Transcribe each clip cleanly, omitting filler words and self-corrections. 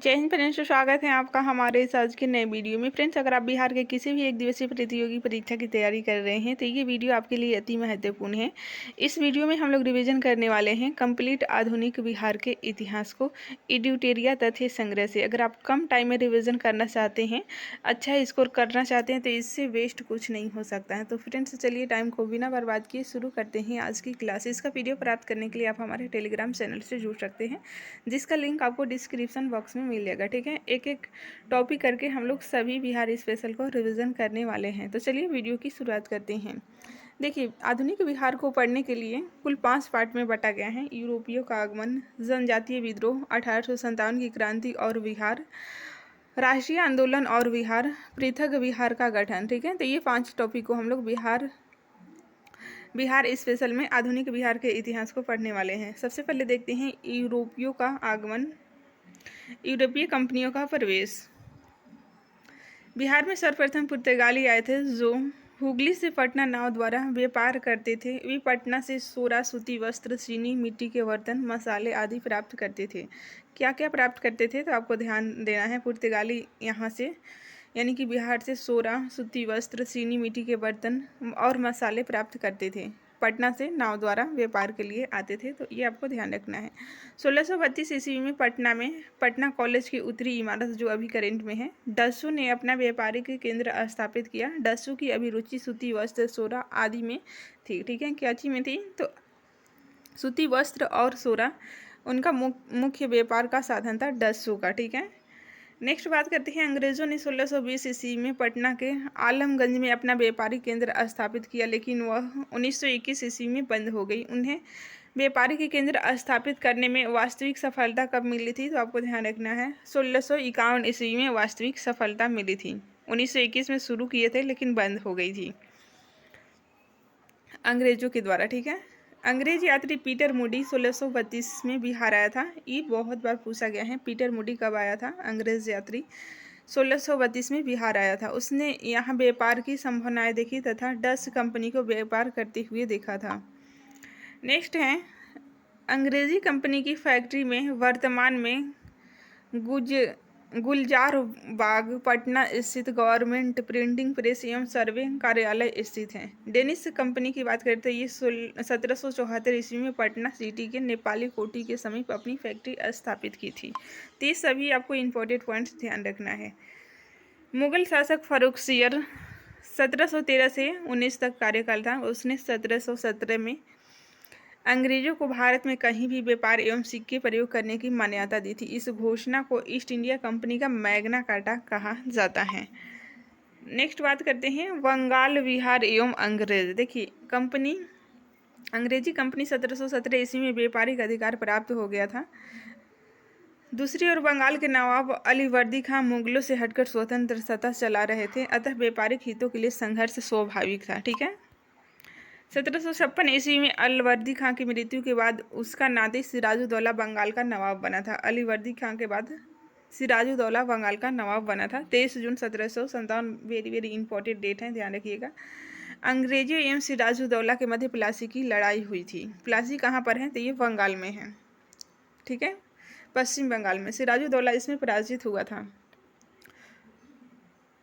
जय हिंद फ्रेंड्स, तो स्वागत है आपका हमारे इस आज के नए वीडियो में। फ्रेंड्स, अगर आप बिहार के किसी भी एक दिवसीय प्रतियोगी परीक्षा की तैयारी कर रहे हैं तो ये वीडियो आपके लिए अति महत्वपूर्ण है। इस वीडियो में हम लोग रिवीजन करने वाले हैं कंप्लीट आधुनिक बिहार के इतिहास को एड्यूटेरिया तथ्य संग्रह से। अगर आप कम टाइम में रिविजन करना चाहते हैं, अच्छा स्कोर करना चाहते हैं तो इससे वेस्ट कुछ नहीं हो सकता है। तो फ्रेंड्स, चलिए टाइम को बिना बर्बाद किए शुरू करते हैं आज की क्लास। इसका वीडियो प्राप्त करने के लिए आप हमारे टेलीग्राम चैनल से जुड़ सकते हैं, जिसका लिंक आपको डिस्क्रिप्शन बॉक्स में मिल जाएगा। ठीक है, एक एक टॉपिक करके हम लोग सभी बिहार स्पेशल को रिवीजन करने वाले हैं। तो चलिए वीडियो की शुरुआत करते हैं। देखिए, आधुनिक बिहार को पढ़ने के लिए कुल 5 पार्ट में बांटा गया है। यूरोपियों का आगमन, जनजातीय विद्रोह, 1857 की क्रांति और बिहार, राष्ट्रीय आंदोलन और बिहार, पृथक बिहार का गठन। ठीक है, तो ये 5 टॉपिक को हम लोग बिहार स्पेशल में आधुनिक बिहार के इतिहास को पढ़ने वाले हैं। सबसे पहले देखते हैं यूरोपियों का आगमन, यूरोपीय कंपनियों का प्रवेश। बिहार में सर्वप्रथम पुर्तगाली आए थे, जो हुगली से पटना नाव द्वारा व्यापार करते थे। वे पटना से सोरा, सूती वस्त्र, चीनी, मिट्टी के बर्तन, मसाले आदि प्राप्त करते थे। क्या क्या प्राप्त करते थे, तो आपको ध्यान देना है। पुर्तगाली यहाँ से यानी कि बिहार से सोरा, सूती वस्त्र, चीनी, मिट्टी के बर्तन और मसाले प्राप्त करते थे। पटना से नाव द्वारा व्यापार के लिए आते थे, तो ये आपको ध्यान रखना है। 1632 ईस्वी में पटना कॉलेज की उत्तरी इमारत, जो अभी करेंट में है, डस्सू ने अपना व्यापारिक केंद्र स्थापित किया। डस्सू की अभिरुचि सूती वस्त्र, सोरा आदि में थी। ठीक है, क्या चीज में थी, तो सूती वस्त्र और सोरा उनका मुख्य व्यापार का साधन था डस्सू का। ठीक है, नेक्स्ट बात करते हैं। अंग्रेजों ने 1620 ईस्वी में पटना के आलमगंज में अपना व्यापारिक केंद्र स्थापित किया, लेकिन वह 1921 ईस्वी में बंद हो गई। उन्हें व्यापारिक केंद्र स्थापित करने में वास्तविक सफलता कब मिली थी, तो आपको ध्यान रखना है 1651 ईस्वी में वास्तविक सफलता मिली थी। 1921 में शुरू किए थे लेकिन बंद हो गई थी अंग्रेजों के द्वारा। ठीक है, अंग्रेज यात्री पीटर मूडी 1632 में बिहार आया था। ये बहुत बार पूछा गया है, पीटर मूडी कब आया था। अंग्रेज यात्री 1632 में बिहार आया था। उसने यहाँ व्यापार की संभावनाएं देखी तथा डच कंपनी को व्यापार करते हुए देखा था। नेक्स्ट है, अंग्रेजी कंपनी की फैक्ट्री में वर्तमान में गुलजार बाग पटना स्थित गवर्नमेंट प्रिंटिंग प्रेस एवं सर्वे कार्यालय स्थित है। डेनिश कंपनी की बात करते हैं, ये 1774 ईस्वी में पटना सिटी के नेपाली कोठी के समीप अपनी फैक्ट्री स्थापित की थी। तो ये सभी आपको इम्पोर्टेंट पॉइंट्स ध्यान रखना है। मुगल शासक फारुखसियर 1713 से 19 तक कार्यकाल था। उसने 1717 में अंग्रेजों को भारत में कहीं भी व्यापार एवं सिक्के प्रयोग करने की मान्यता दी थी। इस घोषणा को ईस्ट इंडिया कंपनी का मैग्ना कार्टा कहा जाता है। नेक्स्ट बात करते हैं बंगाल, बिहार एवं अंग्रेज। देखिए, अंग्रेजी कंपनी 1717 ईस्वी में व्यापारिक अधिकार प्राप्त हो गया था। दूसरी ओर बंगाल के नवाब अलीवर्दी खां मुगलों से हटकर स्वतंत्र सत्ता चला रहे थे, अतः व्यापारिक हितों के लिए संघर्ष स्वाभाविक था। ठीक है, 1756 ईस्वी में अलीवर्दी खां की मृत्यु के बाद उसका नाती सिराजुद्दौला बंगाल का नवाब बना था। अलीवर्दी खां के बाद सिराजुद्दौला बंगाल का नवाब बना था। 23 जून 1757, वेरी वेरी इंपॉर्टेंट डेट है, ध्यान रखिएगा। अंग्रेजों एवं सिराजुद्दौला के मध्य प्लासी की लड़ाई हुई थी। प्लासी कहाँ पर है, तो ये बंगाल में है। ठीक है, पश्चिम बंगाल में। सिराजुद्दौला इसमें पराजित हुआ था।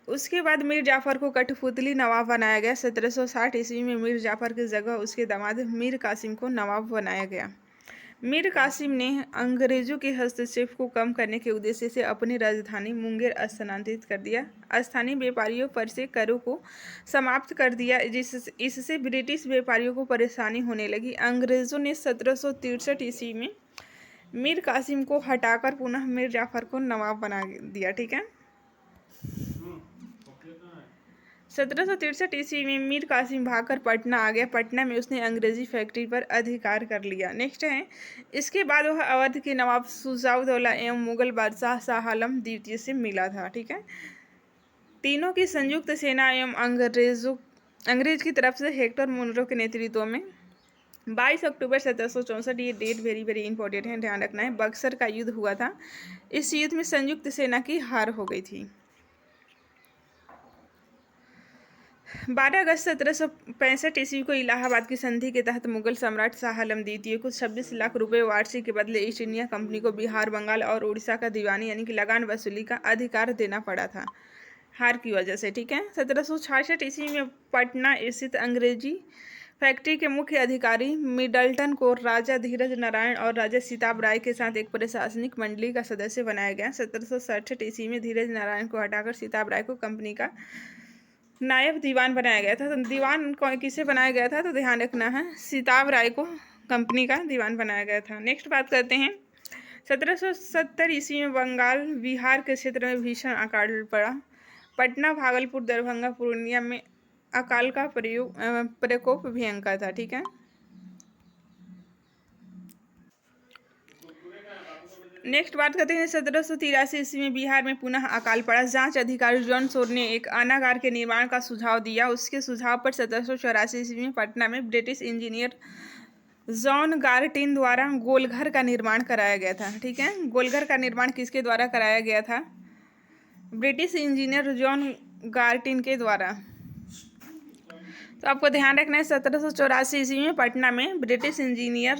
उसके बाद मीर जाफर को कठपुतली नवाब बनाया गया। 1760 ईस्वी में मीर जाफर की जगह उसके दामाद मीर कासिम को नवाब बनाया गया। मीर कासिम ने अंग्रेजों के हस्तक्षेप को कम करने के उद्देश्य से अपनी राजधानी मुंगेर स्थानांतरित कर दिया। स्थानीय व्यापारियों पर से करों को समाप्त कर दिया, इससे ब्रिटिश व्यापारियों को परेशानी होने लगी। अंग्रेजों ने 1763 ईस्वी में मीर कासिम को हटाकर पुनः मीर जाफर को नवाब बना दिया। ठीक है, 1763 ईस्वी में मीर कासिम भागकर पटना आ गया। पटना में उसने अंग्रेजी फैक्ट्री पर अधिकार कर लिया। नेक्स्ट है, इसके बाद वह अवध के नवाब शुजाउद्दौला एवं मुगल बादशाह शाह आलम द्वितीय से मिला था। ठीक है, तीनों की संयुक्त सेना एवं अंग्रेज की तरफ से हेक्टर मुनरो के नेतृत्व में 22 अक्टूबर 1764, ये डेट वेरी वेरी इंपॉर्टेंट है, ध्यान रखना है, बक्सर का युद्ध हुआ था। इस युद्ध में संयुक्त सेना की हार हो गई थी। 12 अगस्त 1765 ईस्वी को इलाहाबाद की संधि के तहत मुगल सम्राट शाह आलम द्वितीय को 26 लाख रुपए वार्षिक के बदले ईस्ट इंडिया कंपनी को बिहार, बंगाल और उड़ीसा का दीवानी यानी कि लगान वसूली का अधिकार देना पड़ा था, हार की वजह से। ठीक है। 1766 ईस्वी में पटना स्थित अंग्रेजी फैक्ट्री के मुख्य अधिकारी मिडल्टन को राजा धीरज नारायण और राजा सीताब राय के साथ एक प्रशासनिक मंडली का सदस्य बनाया गया। 1767 ईस्वी में धीरज नारायण को हटाकर सीताब राय को कंपनी का नायब दीवान बनाया गया था। तो दीवान किसे बनाया गया था, तो ध्यान रखना है, सीताब राय को कंपनी का दीवान बनाया गया था। नेक्स्ट बात करते हैं 1770 ईस्वी में बंगाल बिहार के क्षेत्र में भीषण अकाल पड़ा। पटना, भागलपुर, दरभंगा, पूर्णिया में अकाल का प्रकोप भयंकर था। ठीक है। नेक्स्ट बात करते हैं 1783 ईस्वी में बिहार में पुनः अकाल पड़ा। जांच अधिकारी जॉन शोर ने एक अनागार के निर्माण का सुझाव दिया। उसके सुझाव पर 1784 ईस्वी में पटना में ब्रिटिश इंजीनियर जॉन गार्टिन द्वारा गोलघर का निर्माण कराया गया था। ठीक है। गोलघर का निर्माण किसके द्वारा कराया गया था? ब्रिटिश इंजीनियर जॉन गार्टिन के द्वारा। तो आपको ध्यान रखना है 1784 ईस्वी में पटना में ब्रिटिश इंजीनियर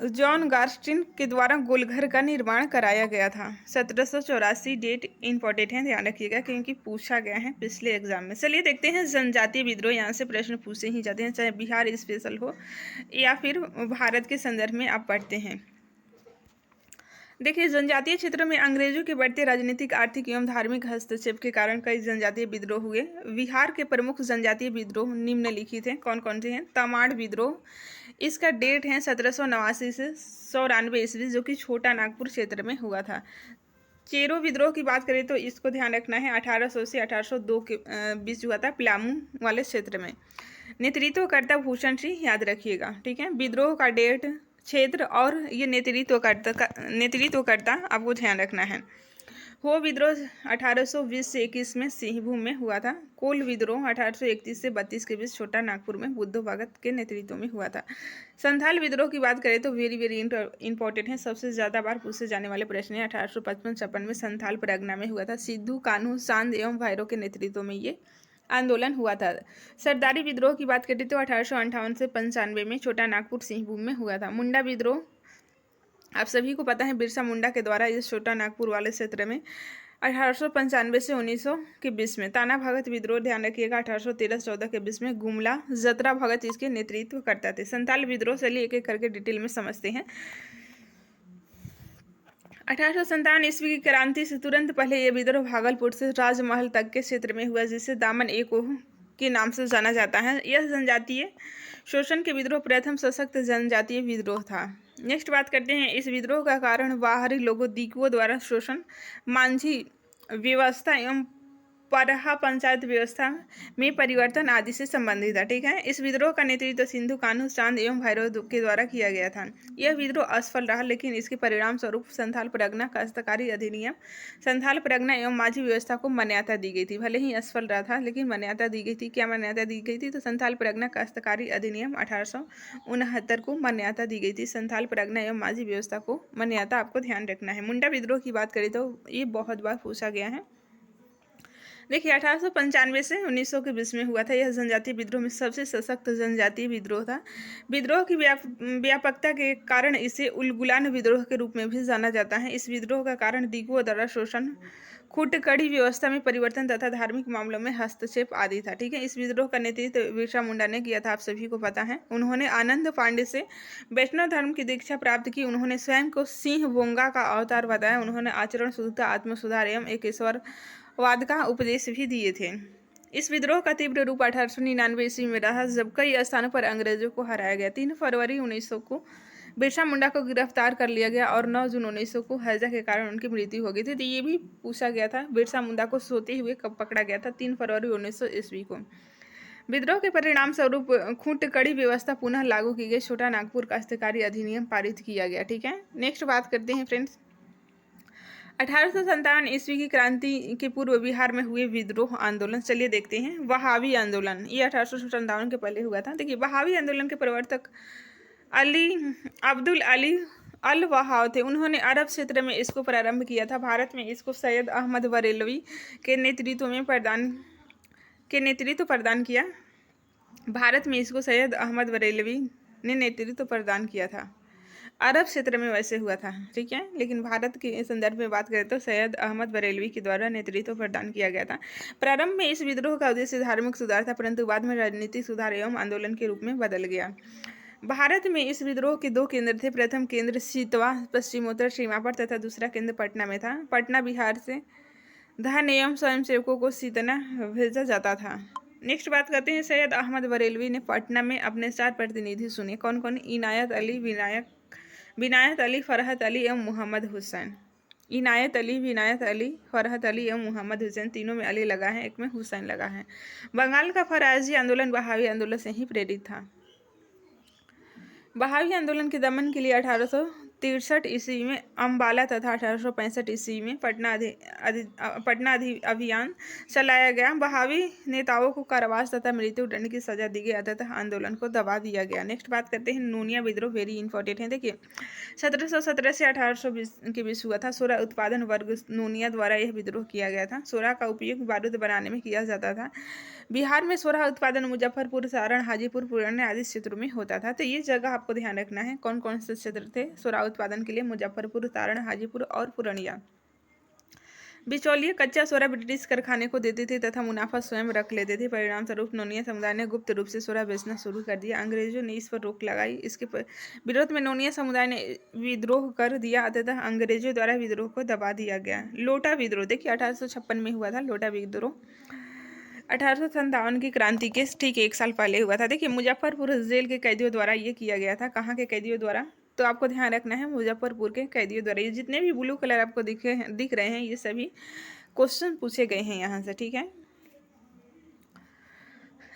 जॉन गार्स्टिन के द्वारा गोलघर का निर्माण कराया गया था। 1784 डेट इंपॉर्टेंट है, ध्यान रखिएगा क्योंकि पूछा गया है पिछले एग्जाम में। चलिए देखते हैं जनजातीय विद्रोह। यहाँ से प्रश्न पूछे ही जाते हैं, चाहे बिहार स्पेशल हो या फिर भारत के संदर्भ में आप पढ़ते हैं। देखिए, जनजातीय क्षेत्रों में अंग्रेजों के बढ़ते राजनीतिक, आर्थिक एवं धार्मिक हस्तक्षेप के कारण कई जनजातीय विद्रोह हुए। बिहार के प्रमुख जनजातीय विद्रोह निम्नलिखित हैं। कौन कौन से हैं? तमाड़ विद्रोह, इसका डेट है 1789 से 1794 ईस्वी, जो कि छोटा नागपुर क्षेत्र में हुआ था। चेरो विद्रोह की बात करें तो इसको ध्यान रखना है 1800 से 1802 के बीच हुआ था, पिलामू वाले क्षेत्र में। नेतृत्वकर्ता भूषण सिंह, याद रखिएगा। ठीक है। विद्रोह का डेट, क्षेत्र और ये नेतृत्वकर्ता आपको ध्यान रखना है। हो विद्रोह 1820 से 21 में सिंहभूम में हुआ था। कोल विद्रोह 1831 से 32 के बीच छोटा नागपुर में बुद्धो भगत के नेतृत्व में हुआ था। संथाल विद्रोह की बात करें तो वेरी वेरी इंपॉर्टेंट है, सबसे ज़्यादा बार पूछे जाने वाले प्रश्न है। 1855-56 में संथाल परगना में हुआ था। सिद्धू कान्हू चांद एवं भैरव के नेतृत्व में ये आंदोलन हुआ था। सरदारी विद्रोह की बात करें तो 1858 से 95 में छोटा नागपुर सिंहभूम में हुआ था। मुंडा विद्रोह आप सभी को पता है, बिरसा मुंडा के द्वारा इस छोटा नागपुर वाले क्षेत्र में 1895 से 1900 के बीच में। ताना भगत विद्रोह, ध्यान रखिएगा, 1813-14 के बीच में। गुमला जतरा भगत इसके नेतृत्व करते थे। संताल विद्रोह, चलिए एक एक करके डिटेल में समझते हैं। 1857 ईस्वी की क्रांति से तुरंत पहले यह विद्रोह भागलपुर से राजमहल तक के क्षेत्र में हुआ, जिसे दामन एकोह के नाम से जाना जाता है। यह जनजातीय शोषण के विद्रोह प्रथम सशक्त जनजातीय विद्रोह था। नेक्स्ट बात करते हैं, इस विद्रोह का कारण बाहरी लोगों दीकुओं द्वारा शोषण, मांझी व्यवस्था एवं परहा पंचायत व्यवस्था में परिवर्तन आदि से संबंधित है। ठीक है। इस विद्रोह का नेतृत्व सिंधु कान्हू चांद एवं भैरव के द्वारा किया गया था। यह विद्रोह असफल रहा, लेकिन इसके परिणाम स्वरूप संथाल परगना काश्तकारी अधिनियम, संथाल परगना एवं माझी व्यवस्था को मान्यता दी गई थी। भले ही असफल रहा था, लेकिन मान्यता दी गई थी। क्या मान्यता दी गई थी? तो संथाल परगना काश्तकारी अधिनियम 1869 को मान्यता दी गई थी। संथाल परगना एवं माझी व्यवस्था को मान्यता आपको ध्यान रखना है। मुंडा विद्रोह की बात करें तो ये बहुत बार पूछा गया है। देखिए, 1895 से 1900 के बीच में हुआ था। यह जनजातीय विद्रोह में सबसे सशक्त जनजातीय विद्रोह था। विद्रोह की व्यापकता के कारण इसे उलगुलान विद्रोह के रूप में भी जाना जाता है। इस विद्रोह का कारण दीकुओं द्वारा शोषण, खुट कड़ी व्यवस्था में परिवर्तन तथा धार्मिक मामलों में हस्तक्षेप आदि था। ठीक है। इस विद्रोह का नेतृत्व बिरसा मुंडा ने किया था, आप सभी को पता है। उन्होंने आनंद पांडे से वैष्णव धर्म की दीक्षा प्राप्त की। उन्होंने स्वयं को सिंह बोंगा का अवतार बताया। उन्होंने आचरण शुद्धता, आत्म सुधार एवं एक ईश्वरवाद का उपदेश भी दिए थे। इस विद्रोह का तीव्र रूप 1899 ईस्वी में रहा, जब कई स्थानों पर अंग्रेजों को हराया गया। 3 फरवरी 1900 को बिरसा मुंडा को गिरफ्तार कर लिया गया और 9 जून 1900 को हैजा के कारण उनकी मृत्यु हो गई थी। तो ये भी पूछा गया था, बिरसा मुंडा को सोते हुए कब पकड़ा गया था? 3 फरवरी 1900 ईस्वी को। विद्रोह के परिणाम स्वरूप खूंट कड़ी व्यवस्था पुनः लागू की गई। छोटा नागपुर काश्तकारी अधिनियम पारित किया गया। ठीक है। नेक्स्ट बात करते हैं फ्रेंड्स, 1857 ईस्वी की क्रांति के पूर्व बिहार में हुए विद्रोह आंदोलन। चलिए देखते हैं। वहाबी आंदोलन, ये 1857 के पहले हुआ था। देखिए, वहाबी आंदोलन के प्रवर्तक अब्दुल अली अल वहाब थे, उन्होंने अरब क्षेत्र में इसको प्रारंभ किया था। भारत में इसको सैयद अहमद बरेलवी के नेतृत्व प्रदान किया। भारत में इसको सैयद अहमद बरेलवी ने नेतृत्व प्रदान किया था। अरब क्षेत्र में वैसे हुआ था, ठीक है, लेकिन भारत के संदर्भ में बात करें तो सैयद अहमद बरेलवी के द्वारा नेतृत्व प्रदान किया गया था। प्रारंभ में इस विद्रोह का उद्देश्य धार्मिक सुधार था, परंतु बाद में राजनीतिक सुधार एवं आंदोलन के रूप में बदल गया। भारत में इस विद्रोह के दो केंद्र थे। प्रथम केंद्र सीतवा पश्चिमोत्तर सीमा पर तथा दूसरा केंद्र पटना में था। पटना बिहार से धन एवं स्वयंसेवकों को सीतना भेजा जाता था। नेक्स्ट बात करते हैं, सैयद अहमद बरेलवी ने पटना में अपने 4 प्रतिनिधि चुने। कौन कौन? इनायत अली, विनायत अली, फरहत अली एवं मोहम्मद हुसैन। इनायत अली, विनायत अली, फरहत अली एवं मोहम्मद हुसैन, तीनों में अली लगा है, एक में हुसैन लगा है। बंगाल का फराजी आंदोलन बहावी आंदोलन से ही प्रेरित था। बहावी आंदोलन के दमन के लिए 1863 ईस्वी में अम्बाला तथा 1865 ईस्वी में पटना अभियान चलाया गया। बहावी नेताओं को कारावास तथा मृत्यु दंड की सजा दी गई तथा आंदोलन को दबा दिया गया। नेक्स्ट बात करते हैं, नूनिया विद्रोह वेरी इंपॉर्टेंट है। देखिए 1717 से 1820 के बीच हुआ था। सोरा उत्पादन वर्ग नूनिया द्वारा यह विद्रोह किया गया था। सोरा का उपयोग बारूद बनाने में किया जाता था। बिहार में सोरा उत्पादन मुजफ्फरपुर, सारण, हाजीपुर, पूर्णिया आदि क्षेत्रों में होता था। तो ये जगह आपको ध्यान रखना है, कौन कौन से क्षेत्र थे सोरा उत्पादन के लिए? मुजफ्फरपुर, सारण, हाजीपुर और पूर्णिया। बिचौलिए कच्चा सोरा ब्रिटिश कारखाने को देते थे तथा मुनाफा स्वयं रख लेते थे। परिणाम स्वरूप नोनिया समुदाय ने गुप्त रूप से सोरा बेचना शुरू कर दिया। अंग्रेजों ने इस पर रोक लगाई। इसके विरोध में नोनिया समुदाय ने विद्रोह कर दिया तथा अंग्रेजों द्वारा विद्रोह को दबा दिया गया। लोटा विद्रोह, देखिए 1856 में हुआ था लोटा विद्रोह। 1857 की क्रांति के ठीक 1 साल पहले हुआ था। देखिए मुजफ्फरपुर जेल के कैदियों द्वारा ये किया गया था। कहाँ के कैदियों द्वारा? तो आपको ध्यान रखना है, मुजफ्फरपुर के कैदियों द्वारा। ये जितने भी ब्लू कलर आपको दिख रहे हैं, ये सभी क्वेश्चन पूछे गए हैं यहाँ से, ठीक है।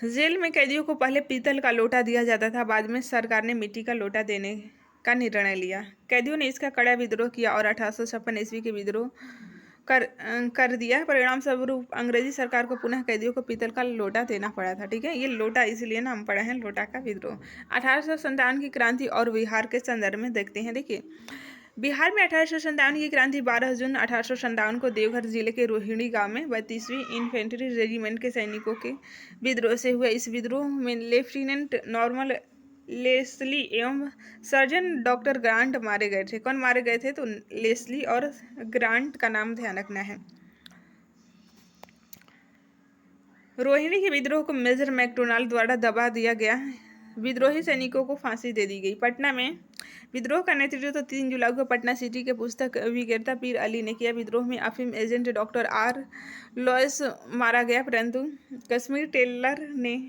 जेल में कैदियों को पहले पीतल का लोटा दिया जाता था, बाद में सरकार ने मिट्टी का लोटा देने का निर्णय लिया। कैदियों ने इसका कड़ा विद्रोह किया और 1856 ईस्वी के विद्रोह कर दिया। परिणाम स्वरूप अंग्रेजी सरकार को पुनः कैदियों को पीतल का लोटा देना पड़ा था, ठीक है। ये लोटा इसलिए नाम पड़ा है लोटा का विद्रोह। 1857 की क्रांति और बिहार के संदर्भ में देखते हैं। देखिए बिहार में 1857 की क्रांति 12 जून 1857 को देवघर जिले के रोहिणी गांव में 32वीं इन्फेंट्री रेजिमेंट के सैनिकों के विद्रोह से हुआ। इस विद्रोह में लेफ्टिनेंट नॉर्मल लेस्ली एवं सर्जन डॉक्टर ग्रांट मारे गए थे। कौन मारे गए थे? तो लेस्ली और ग्रांट का नाम ध्यान रखना है। रोहिणी के विद्रोह को मेजर मैकडोनाल्ड द्वारा दबा दिया गया। विद्रोही सैनिकों को फांसी दे दी गई। पटना में विद्रोह का नेतृत्व तो 3 जुलाई को पटना सिटी के पुस्तक विक्रेता पीर अली ने किया। विद्रोह में अफीम एजेंट डॉक्टर आर लॉयस मारा गया, परंतु कश्मीर टेलर ने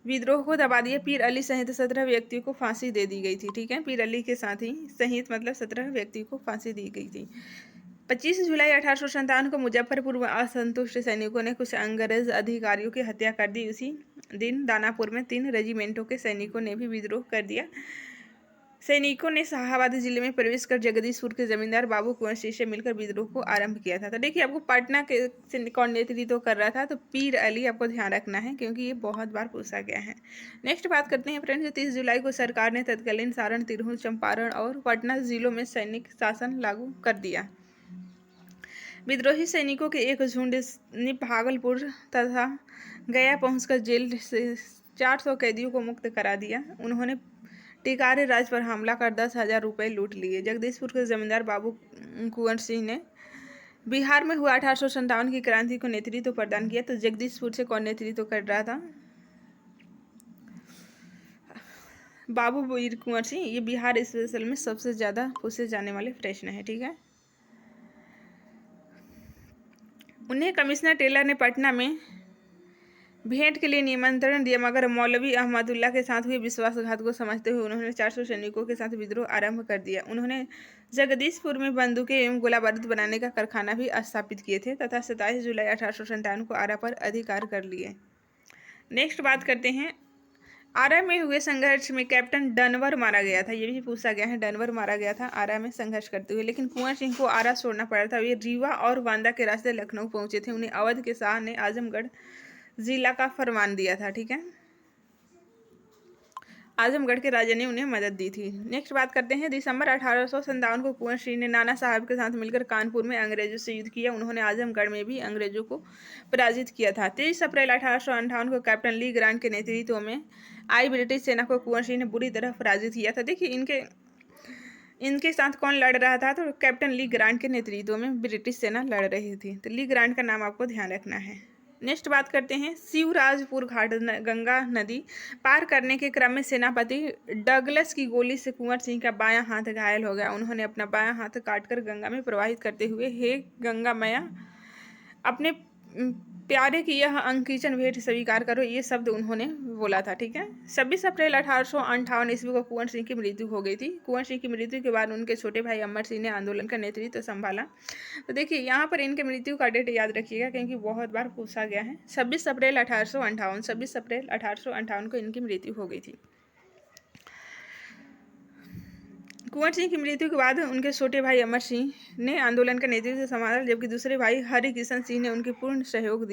विद्रोह को दबा दिया। पीर अली सहित 17 व्यक्तियों को फांसी दे दी गई थी, ठीक है। पीर अली के साथ ही सहित मतलब 17 व्यक्तियों को फांसी दी गई थी। 25 जुलाई 1857 को मुजफ्फरपुर में असंतुष्ट सैनिकों ने कुछ अंग्रेज अधिकारियों की हत्या कर दी। उसी दिन दानापुर में 3 रेजिमेंटों के सैनिकों ने भी विद्रोह कर दिया। सैनिकों ने शाहाबाद जिले में प्रवेश कर जगदीशपुर के जमींदार बाबू कुंवर सिंह से मिलकर विद्रोह को आरंभ किया था। तो देखिए आपको पटना के से कौन नेतृत्व कर रहा था? तो पीर अली आपको ध्यान रखना है, क्योंकि ये बहुत बार पूछा गया है। नेक्स्ट बात करते हैं फ्रेंड्स, 30 जुलाई को सरकार ने तत्कालीन सारण, तिरहुत, चंपारण और पटना जिलों में सैनिक शासन लागू कर दिया। विद्रोही सैनिकों के एक झुंड ने भागलपुर तथा गया पहुंचकर जेल से 400 कैदियों को मुक्त करा दिया। उन्होंने टिकारे राज पर हमला कर 10,000 रुपये लूट लिए। जगदीशपुर के जमींदार बाबू कुंवर सिंह ने बिहार में हुआ 1857 की क्रांति को नेतृत्व प्रदान किया। तो जगदीशपुर से कौन नेतृत्व कर रहा था? बाबू वीर कुंवर सिंह। ये बिहार स्पेशल में सबसे ज़्यादा पूछे जाने वाले प्रश्न है, ठीक है। उन्हें कमिश्नर टेलर ने पटना में भेंट के लिए निमंत्रण दिया, मगर मौलवी अहमदुल्ला के साथ हुए विश्वासघात को समझते हुए उन्होंने 400 सैनिकों के साथ विद्रोह आरंभ कर दिया। उन्होंने जगदीशपुर में बंदूकें एवं गोला बारूद बनाने का कारखाना भी स्थापित किए थे तथा 27 जुलाई 1857 को आरा पर अधिकार कर लिए। नेक्स्ट बात करते हैं, आरा में हुए संघर्ष में कैप्टन डनवर मारा गया था। ये भी पूछा गया है, डनवर मारा गया था आरा में संघर्ष करते हुए। लेकिन कुंवर सिंह को आरा छोड़ना पड़ा था। वे रीवा और बांदा के रास्ते लखनऊ पहुंचे थे। उन्हें अवध के शाह ने आजमगढ़ जिला का फरमान दिया था, ठीक है। आजमगढ़ के राजा ने उन्हें मदद दी थी। नेक्स्ट बात करते हैं, दिसंबर 1857 को कुंवर सिंह ने नाना साहब के साथ मिलकर कानपुर में अंग्रेजों से युद्ध किया। उन्होंने आजमगढ़ में भी अंग्रेजों को पराजित किया था। 23 अप्रैल 1858 को कैप्टन ली ग्रांट के नेतृत्व में आई ब्रिटिश सेना को कुंवर सिंह ने बुरी तरह पराजित किया था। देखिए इनके साथ कौन लड़ रहा था, तो कैप्टन ली ग्रांट के नेतृत्व में ब्रिटिश सेना लड़ रही थी। तो ली ग्रांट का नाम आपको ध्यान रखना है। नेक्स्ट बात करते हैं, शिवराजपुर घाट गंगा नदी पार करने के क्रम में सेनापति डगलस की गोली से कुंवर सिंह का बायां हाथ घायल हो गया। उन्होंने अपना बायां हाथ काटकर गंगा में प्रवाहित करते हुए हे गंगा मैया अपने प्यारे की यह अंकिचन भेंट स्वीकार करो, ये शब्द उन्होंने बोला था। ठीक है, 26 अप्रैल 1858 ईस्वी को कुंवर सिंह की मृत्यु हो गई थी। कुंवर सिंह की मृत्यु के बाद उनके छोटे भाई अमर सिंह ने आंदोलन का नेतृत्व संभाला। तो देखिए यहाँ पर इनके मृत्यु का डेट याद रखिएगा, क्योंकि बहुत बार पूछा गया है। 26 अप्रैल 1858 को इनकी मृत्यु हो गई थी। कुंवर सिंह की मृत्यु के बाद उनके छोटे भाई अमर सिंह ने आंदोलन का नेतृत्व संभाला, जबकि दूसरे भाई हरिकिशन सिंह ने उनको पूर्ण सहयोग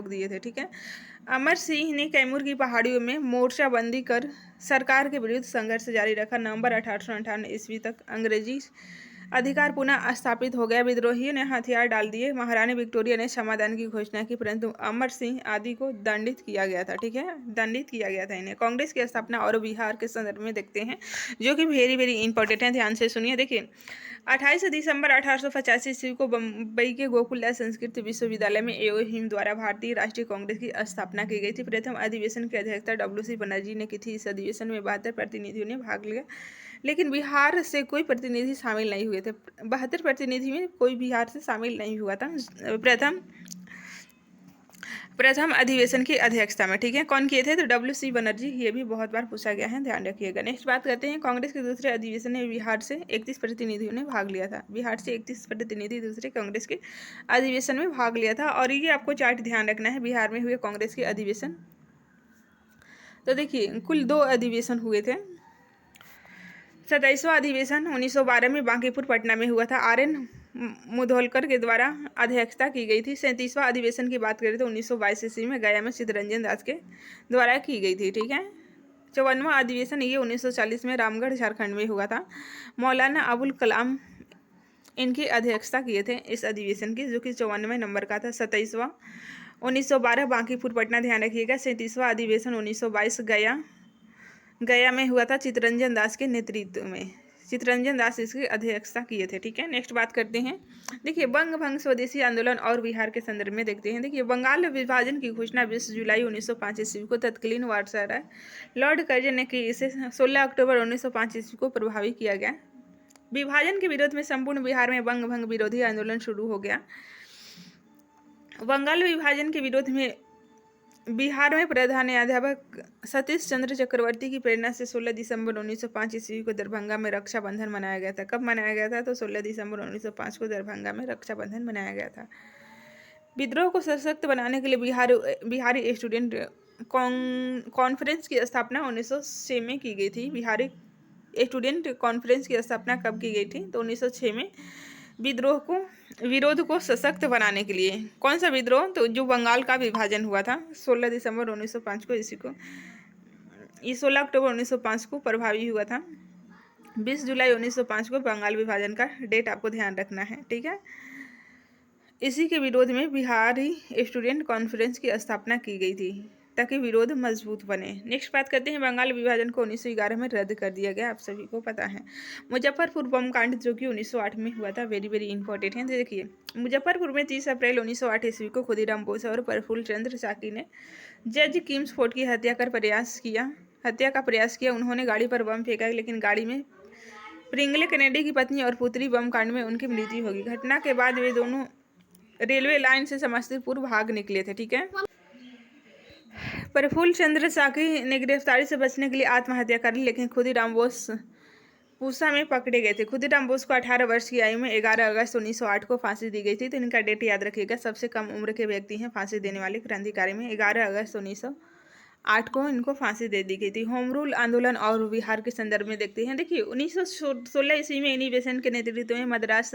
दिए थे। ठीक है, अमर सिंह ने कैमूर की पहाड़ियों में मोर्चाबंदी कर सरकार के विरुद्ध संघर्ष जारी रखा। नवंबर 1858 ईस्वी तक अंग्रेजी अधिकार पुनः स्थापित हो गया। विद्रोहियों ने हथियार डाल दिए। महारानी विक्टोरिया ने समाधान की घोषणा की, परंतु अमर सिंह आदि को दंडित किया गया था। ठीक है, दंडित किया गया था इन्हें। कांग्रेस की स्थापना और बिहार के संदर्भ में देखते हैं, जो कि वेरी वेरी इंपॉर्टेंट है, ध्यान से सुनिए। देखिए 28 दिसंबर 1885 ईस्वी को बम्बई के गोकुलदास संस्कृत विश्वविद्यालय में एओ हिम द्वारा भारतीय राष्ट्रीय कांग्रेस की स्थापना की गई थी। प्रथम अधिवेशन की अध्यक्षता डब्ल्यू.सी. बनर्जी ने की थी। इस अधिवेशन में 72 प्रतिनिधियों ने भाग लिया, लेकिन बिहार से कोई प्रतिनिधि शामिल नहीं हुए थे। 72 प्रतिनिधि में कोई बिहार से शामिल नहीं हुआ था प्रथम अधिवेशन की अध्यक्षता में। ठीक है, कौन किए थे, तो डब्ल्यू.सी. बनर्जी। ये भी बहुत बार पूछा गया है, ध्यान रखिएगा। नेक्स्ट बात करते हैं, कांग्रेस के दूसरे अधिवेशन में बिहार से 31 प्रतिनिधियों ने भाग लिया था। बिहार से 31 प्रतिनिधि दूसरे कांग्रेस के अधिवेशन में भाग लिया था। और ये आपको चार्ट ध्यान रखना है, बिहार में हुए कांग्रेस के अधिवेशन। तो देखिए कुल 2 अधिवेशन हुए थे। 27वां अधिवेशन 1912 में बांकीपुर पटना में हुआ था। आर.एन. मुधोलकर के द्वारा अध्यक्षता की गई थी। 37वां अधिवेशन की बात करें तो 1922 ईस्वी में गया में चित्तरंजन दास के द्वारा की गई थी। ठीक है, 54वां अधिवेशन ये 1940 में रामगढ़ झारखंड में हुआ था। मौलाना अबुल कलाम इनकी अध्यक्षता किए थे इस अधिवेशन की, जो कि 54वें नंबर का था। 27वां 1912 बांकीपुर पटना, ध्यान रखिएगा। 37वां अधिवेशन 1922 गया में हुआ था, चित्तरंजन दास के नेतृत्व में। चित्तरंजन दास इसकी अध्यक्षता किए थे। ठीक है, नेक्स्ट बात करते हैं, देखिए बंग भंग स्वदेशी आंदोलन और बिहार के संदर्भ में देखते हैं। देखिए बंगाल विभाजन की घोषणा 20 जुलाई 1905 ईस्वी को तत्कालीन वायसराय लॉर्ड कर्जन ने की। इसे 16 अक्टूबर 1905 ईस्वी को प्रभावी किया गया। विभाजन के विरोध में संपूर्ण बिहार में बंग भंग विरोधी आंदोलन शुरू हो गया। बंगाल विभाजन के विरोध में बिहार में प्रधानाध्यापक सतीश चंद्र चक्रवर्ती की प्रेरणा से 16 दिसंबर 1905 ईस्वी को दरभंगा में रक्षाबंधन मनाया गया था। कब मनाया गया था, तो 16 दिसंबर 1905 को दरभंगा में रक्षाबंधन मनाया गया था। विद्रोह को सशक्त बनाने के लिए बिहारी स्टूडेंट कॉन्फ्रेंस की स्थापना 1906 में की गई थी। बिहारी स्टूडेंट कॉन्फ्रेंस की स्थापना कब की गई थी, तो 1906 में। विरोध को सशक्त बनाने के लिए कौन सा विद्रोह, तो जो बंगाल का विभाजन हुआ था 16 दिसंबर 1905 को, इसी को ये 16 अक्टूबर 1905 को प्रभावी हुआ था। 20 जुलाई 1905 को बंगाल विभाजन का डेट आपको ध्यान रखना है। ठीक है, इसी के विरोध में बिहारी स्टूडेंट कॉन्फ्रेंस की स्थापना की गई थी, ताकि विरोध मजबूत बने। नेक्स्ट बात करते हैं, बंगाल विभाजन को 1911 में रद्द कर दिया गया, आप सभी को पता है। मुजफ्फरपुर बम कांड जो कि 1908 में हुआ था, वेरी वेरी इंपॉर्टेंट है। देखिए मुजफ्फरपुर में 30 अप्रैल 1908 ईस्वी को खुदीराम बोस और प्रफुल्ल चंद्र साकी ने जज किम्सफोर्ड की हत्या का प्रयास किया। उन्होंने गाड़ी पर बम फेंका, लेकिन गाड़ी में प्रिंगले कैनेडी की पत्नी और पुत्री बम कांड में उनकी मृत्यु होगी। घटना के बाद वे दोनों रेलवे लाइन से समस्तीपुर भाग निकले थे। ठीक है, प्रफुल्ल चंद्र साकी ने गिरफ्तारी से बचने के लिए आत्महत्या कर ली, लेकिन खुदीराम बोस पूसा में पकड़े गए थे। खुदीराम बोस को 18 वर्ष की आयु में 11 अगस्त 1908 को फांसी दी गई थी। तो इनका डेट याद रखिएगा, सबसे कम उम्र के व्यक्ति हैं फांसी देने वाले क्रांतिकारी में। 11 अगस्त 1908 को इनको फांसी दे दी गई थी। होम रूल आंदोलन और बिहार के संदर्भ में देखते हैं। देखिए 1916 ईस्वी में इन्हीं बेसेंट के नेतृत्व में मद्रास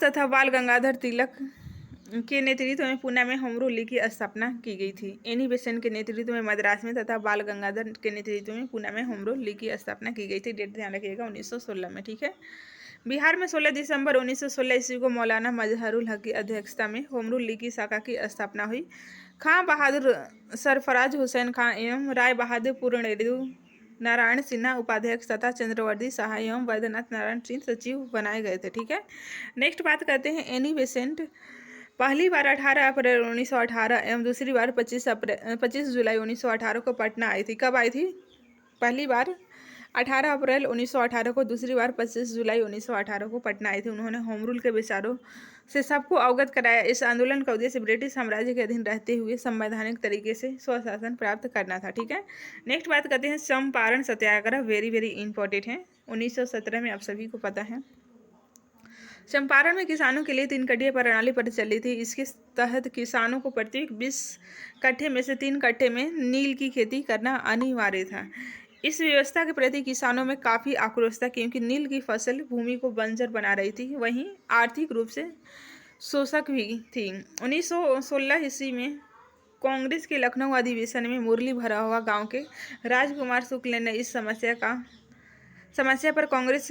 तथा बाल गंगाधर तिलक के नेतृत्व में पुणे में होम रूल लीग की स्थापना की गई थी। एनी बेसेंट के नेतृत्व में मद्रास में तथा बाल गंगाधर के नेतृत्व में पुणे में होम रूल लीग की स्थापना की गई थी। डेट ध्यान रखिएगा 1916 में। ठीक है। बिहार में 16 दिसंबर 1916 ईस्वी को मौलाना मजहरुल हक की अध्यक्षता में होम रूल लीग की शाखा की स्थापना हुई। खां बहादुर, सरफराज हुसैन खां एवं राय बहादुर पूर्णेदु नारायण सिन्हा उपाध्यक्ष तथा चंद्रवर्ती शाह एवं वैद्यनाथ नारायण सिंह सचिव बनाए गए थे। ठीक है। नेक्स्ट बात करते हैं एनी बेसेंट। पहली बार 18 अप्रैल 1918 एवं दूसरी बार 25 जुलाई 1918 को पटना आई थी। कब आई थी? पहली बार 18 अप्रैल 1918 को, दूसरी बार 25 जुलाई 1918 को पटना आई थी। उन्होंने होम रूल के विचारों से सबको अवगत कराया। इस आंदोलन का उद्देश्य ब्रिटिश साम्राज्य के अधीन रहते हुए संवैधानिक तरीके से स्वशासन प्राप्त करना था। ठीक है। नेक्स्ट बात करते हैं चंपारण सत्याग्रह। वेरी वेरी इंपॉर्टेंट है, 1917 में आप सभी को पता है। चंपारण में किसानों के लिए 3 कट्टे प्रणाली प्रचलित थी। इसके तहत किसानों को प्रत्येक 20 कट्टे में से 3 कट्टे में नील की खेती करना अनिवार्य था। इस व्यवस्था के प्रति किसानों में काफ़ी आक्रोश था, क्योंकि नील की फसल भूमि को बंजर बना रही थी, वहीं आर्थिक रूप से शोषक भी थी। 1916 ईस्वी में कांग्रेस के लखनऊ अधिवेशन में मुरली भरा हुआ गांव के राजकुमार शुक्ल ने इस समस्या पर कांग्रेस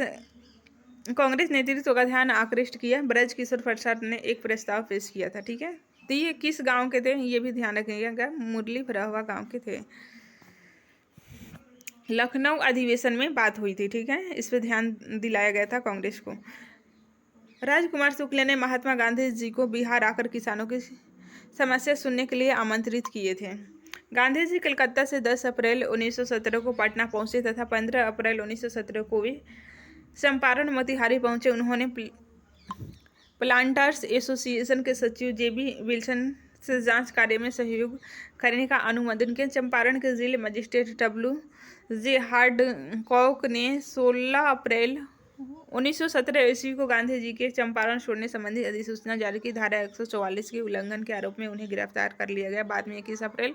नेतृत्व का ध्यान आकृष्ट किया। ब्रज किशोर प्रसाद ने एक प्रस्ताव पेश किया था। ठीक है। तो ये किस गांव के थे, ये भी ध्यान रखिएगा, मुरली भरा हुआ गांव के थे। लखनऊ अधिवेशन में बात हुई थी। ठीक है। इस पर ध्यान दिलाया गया था कांग्रेस को। राजकुमार शुक्ल ने महात्मा गांधी जी को बिहार आकर किसानों की समस्या सुनने के लिए आमंत्रित किए थे। गांधी जी कलकत्ता से 10 अप्रैल 1917 को पटना पहुंचे तथा 15 अप्रैल 1917 को वे चंपारण मोतिहारी पहुंचे। उन्होंने प्लांटर्स एसोसिएशन के सचिव जेबी विल्सन से जांच कार्य में सहयोग करने का अनुमोदन किया। चंपारण के जिले मजिस्ट्रेट WJ हार्डकॉक ने 16 अप्रैल 1917 ईस्वी को गांधी जी के चंपारण छोड़ने संबंधी अधिसूचना जारी की। धारा 144 के उल्लंघन के आरोप में उन्हें गिरफ्तार कर लिया गया। बाद में 21 अप्रैल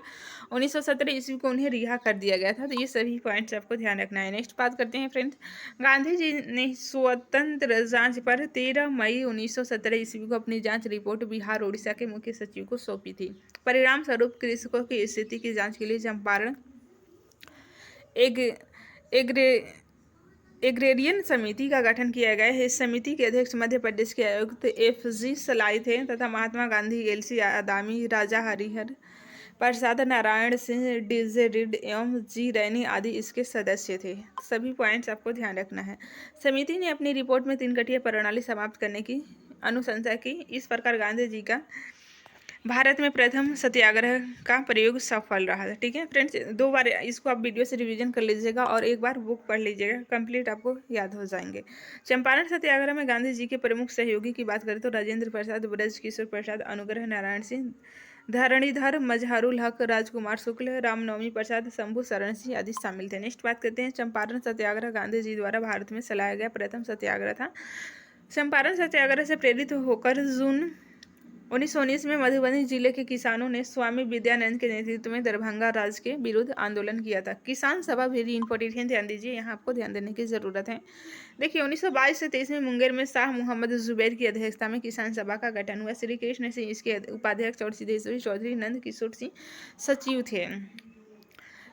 1917 ईस्वी को उन्हें रिहा कर दिया गया था। तो ये सभी पॉइंट्स आपको ध्यान रखना है। नेक्स्ट बात करते हैं फ्रेंड्स। गांधी जी ने स्वतंत्र जांच पर 13 मई 1917 ईस्वी को अपनी जांच रिपोर्ट बिहार उड़ीसा के मुख्य सचिव को सौंपी थी। परिणाम स्वरूप कृषकों की स्थिति की जांच के लिए चंपारण एग्रेरियन समिति का गठन किया गया है। इस समिति के अध्यक्ष मध्य प्रदेश के आयुक्त FG सलाई थे तथा महात्मा गांधी, LC आदामी, राजा हरिहर प्रसाद, नारायण सिंह, DJ रिड एवं G रैनी आदि इसके सदस्य थे। सभी पॉइंट्स आपको ध्यान रखना है। समिति ने अपनी रिपोर्ट में 3 कट्टे प्रणाली समाप्त करने की अनुशंसा की। इस प्रकार गांधी जी का भारत में प्रथम सत्याग्रह का प्रयोग सफल रहा था। ठीक है फ्रेंड्स, 2 बार इसको आप वीडियो से रिवीजन कर लीजिएगा और एक बार बुक पढ़ लीजिएगा, कंप्लीट आपको याद हो जाएंगे। चंपारण सत्याग्रह में गांधी जी के प्रमुख सहयोगी की बात करें तो राजेंद्र प्रसाद, ब्रज किशोर प्रसाद, अनुग्रह नारायण सिंह, धरणीधर मजहरुल हक, राजकुमार शुक्ल, रामनवमी प्रसाद, शंभू शरण सिंह आदि शामिल थे। नेक्स्ट बात करते हैं चंपारण सत्याग्रह गांधी जी द्वारा भारत में चलाया गया प्रथम सत्याग्रह था। चंपारण सत्याग्रह से प्रेरित होकर जून 1919 में मधुबनी जिले के किसानों ने स्वामी विद्यानंद के नेतृत्व में दरभंगा राज के विरुद्ध आंदोलन किया था। किसान सभा वेरी इंपॉर्टेंट है, ध्यान दीजिए, यहाँ आपको ध्यान देने की जरूरत है। देखिए 1922 से 23 में मुंगेर में शाह मोहम्मद जुबैर की अध्यक्षता में किसान सभा का गठन हुआ। श्री कृष्ण सिंह इसके उपाध्यक्ष और सिद्धेश्वरी चौधरी, नंद किशोर सिंह सचिव थे।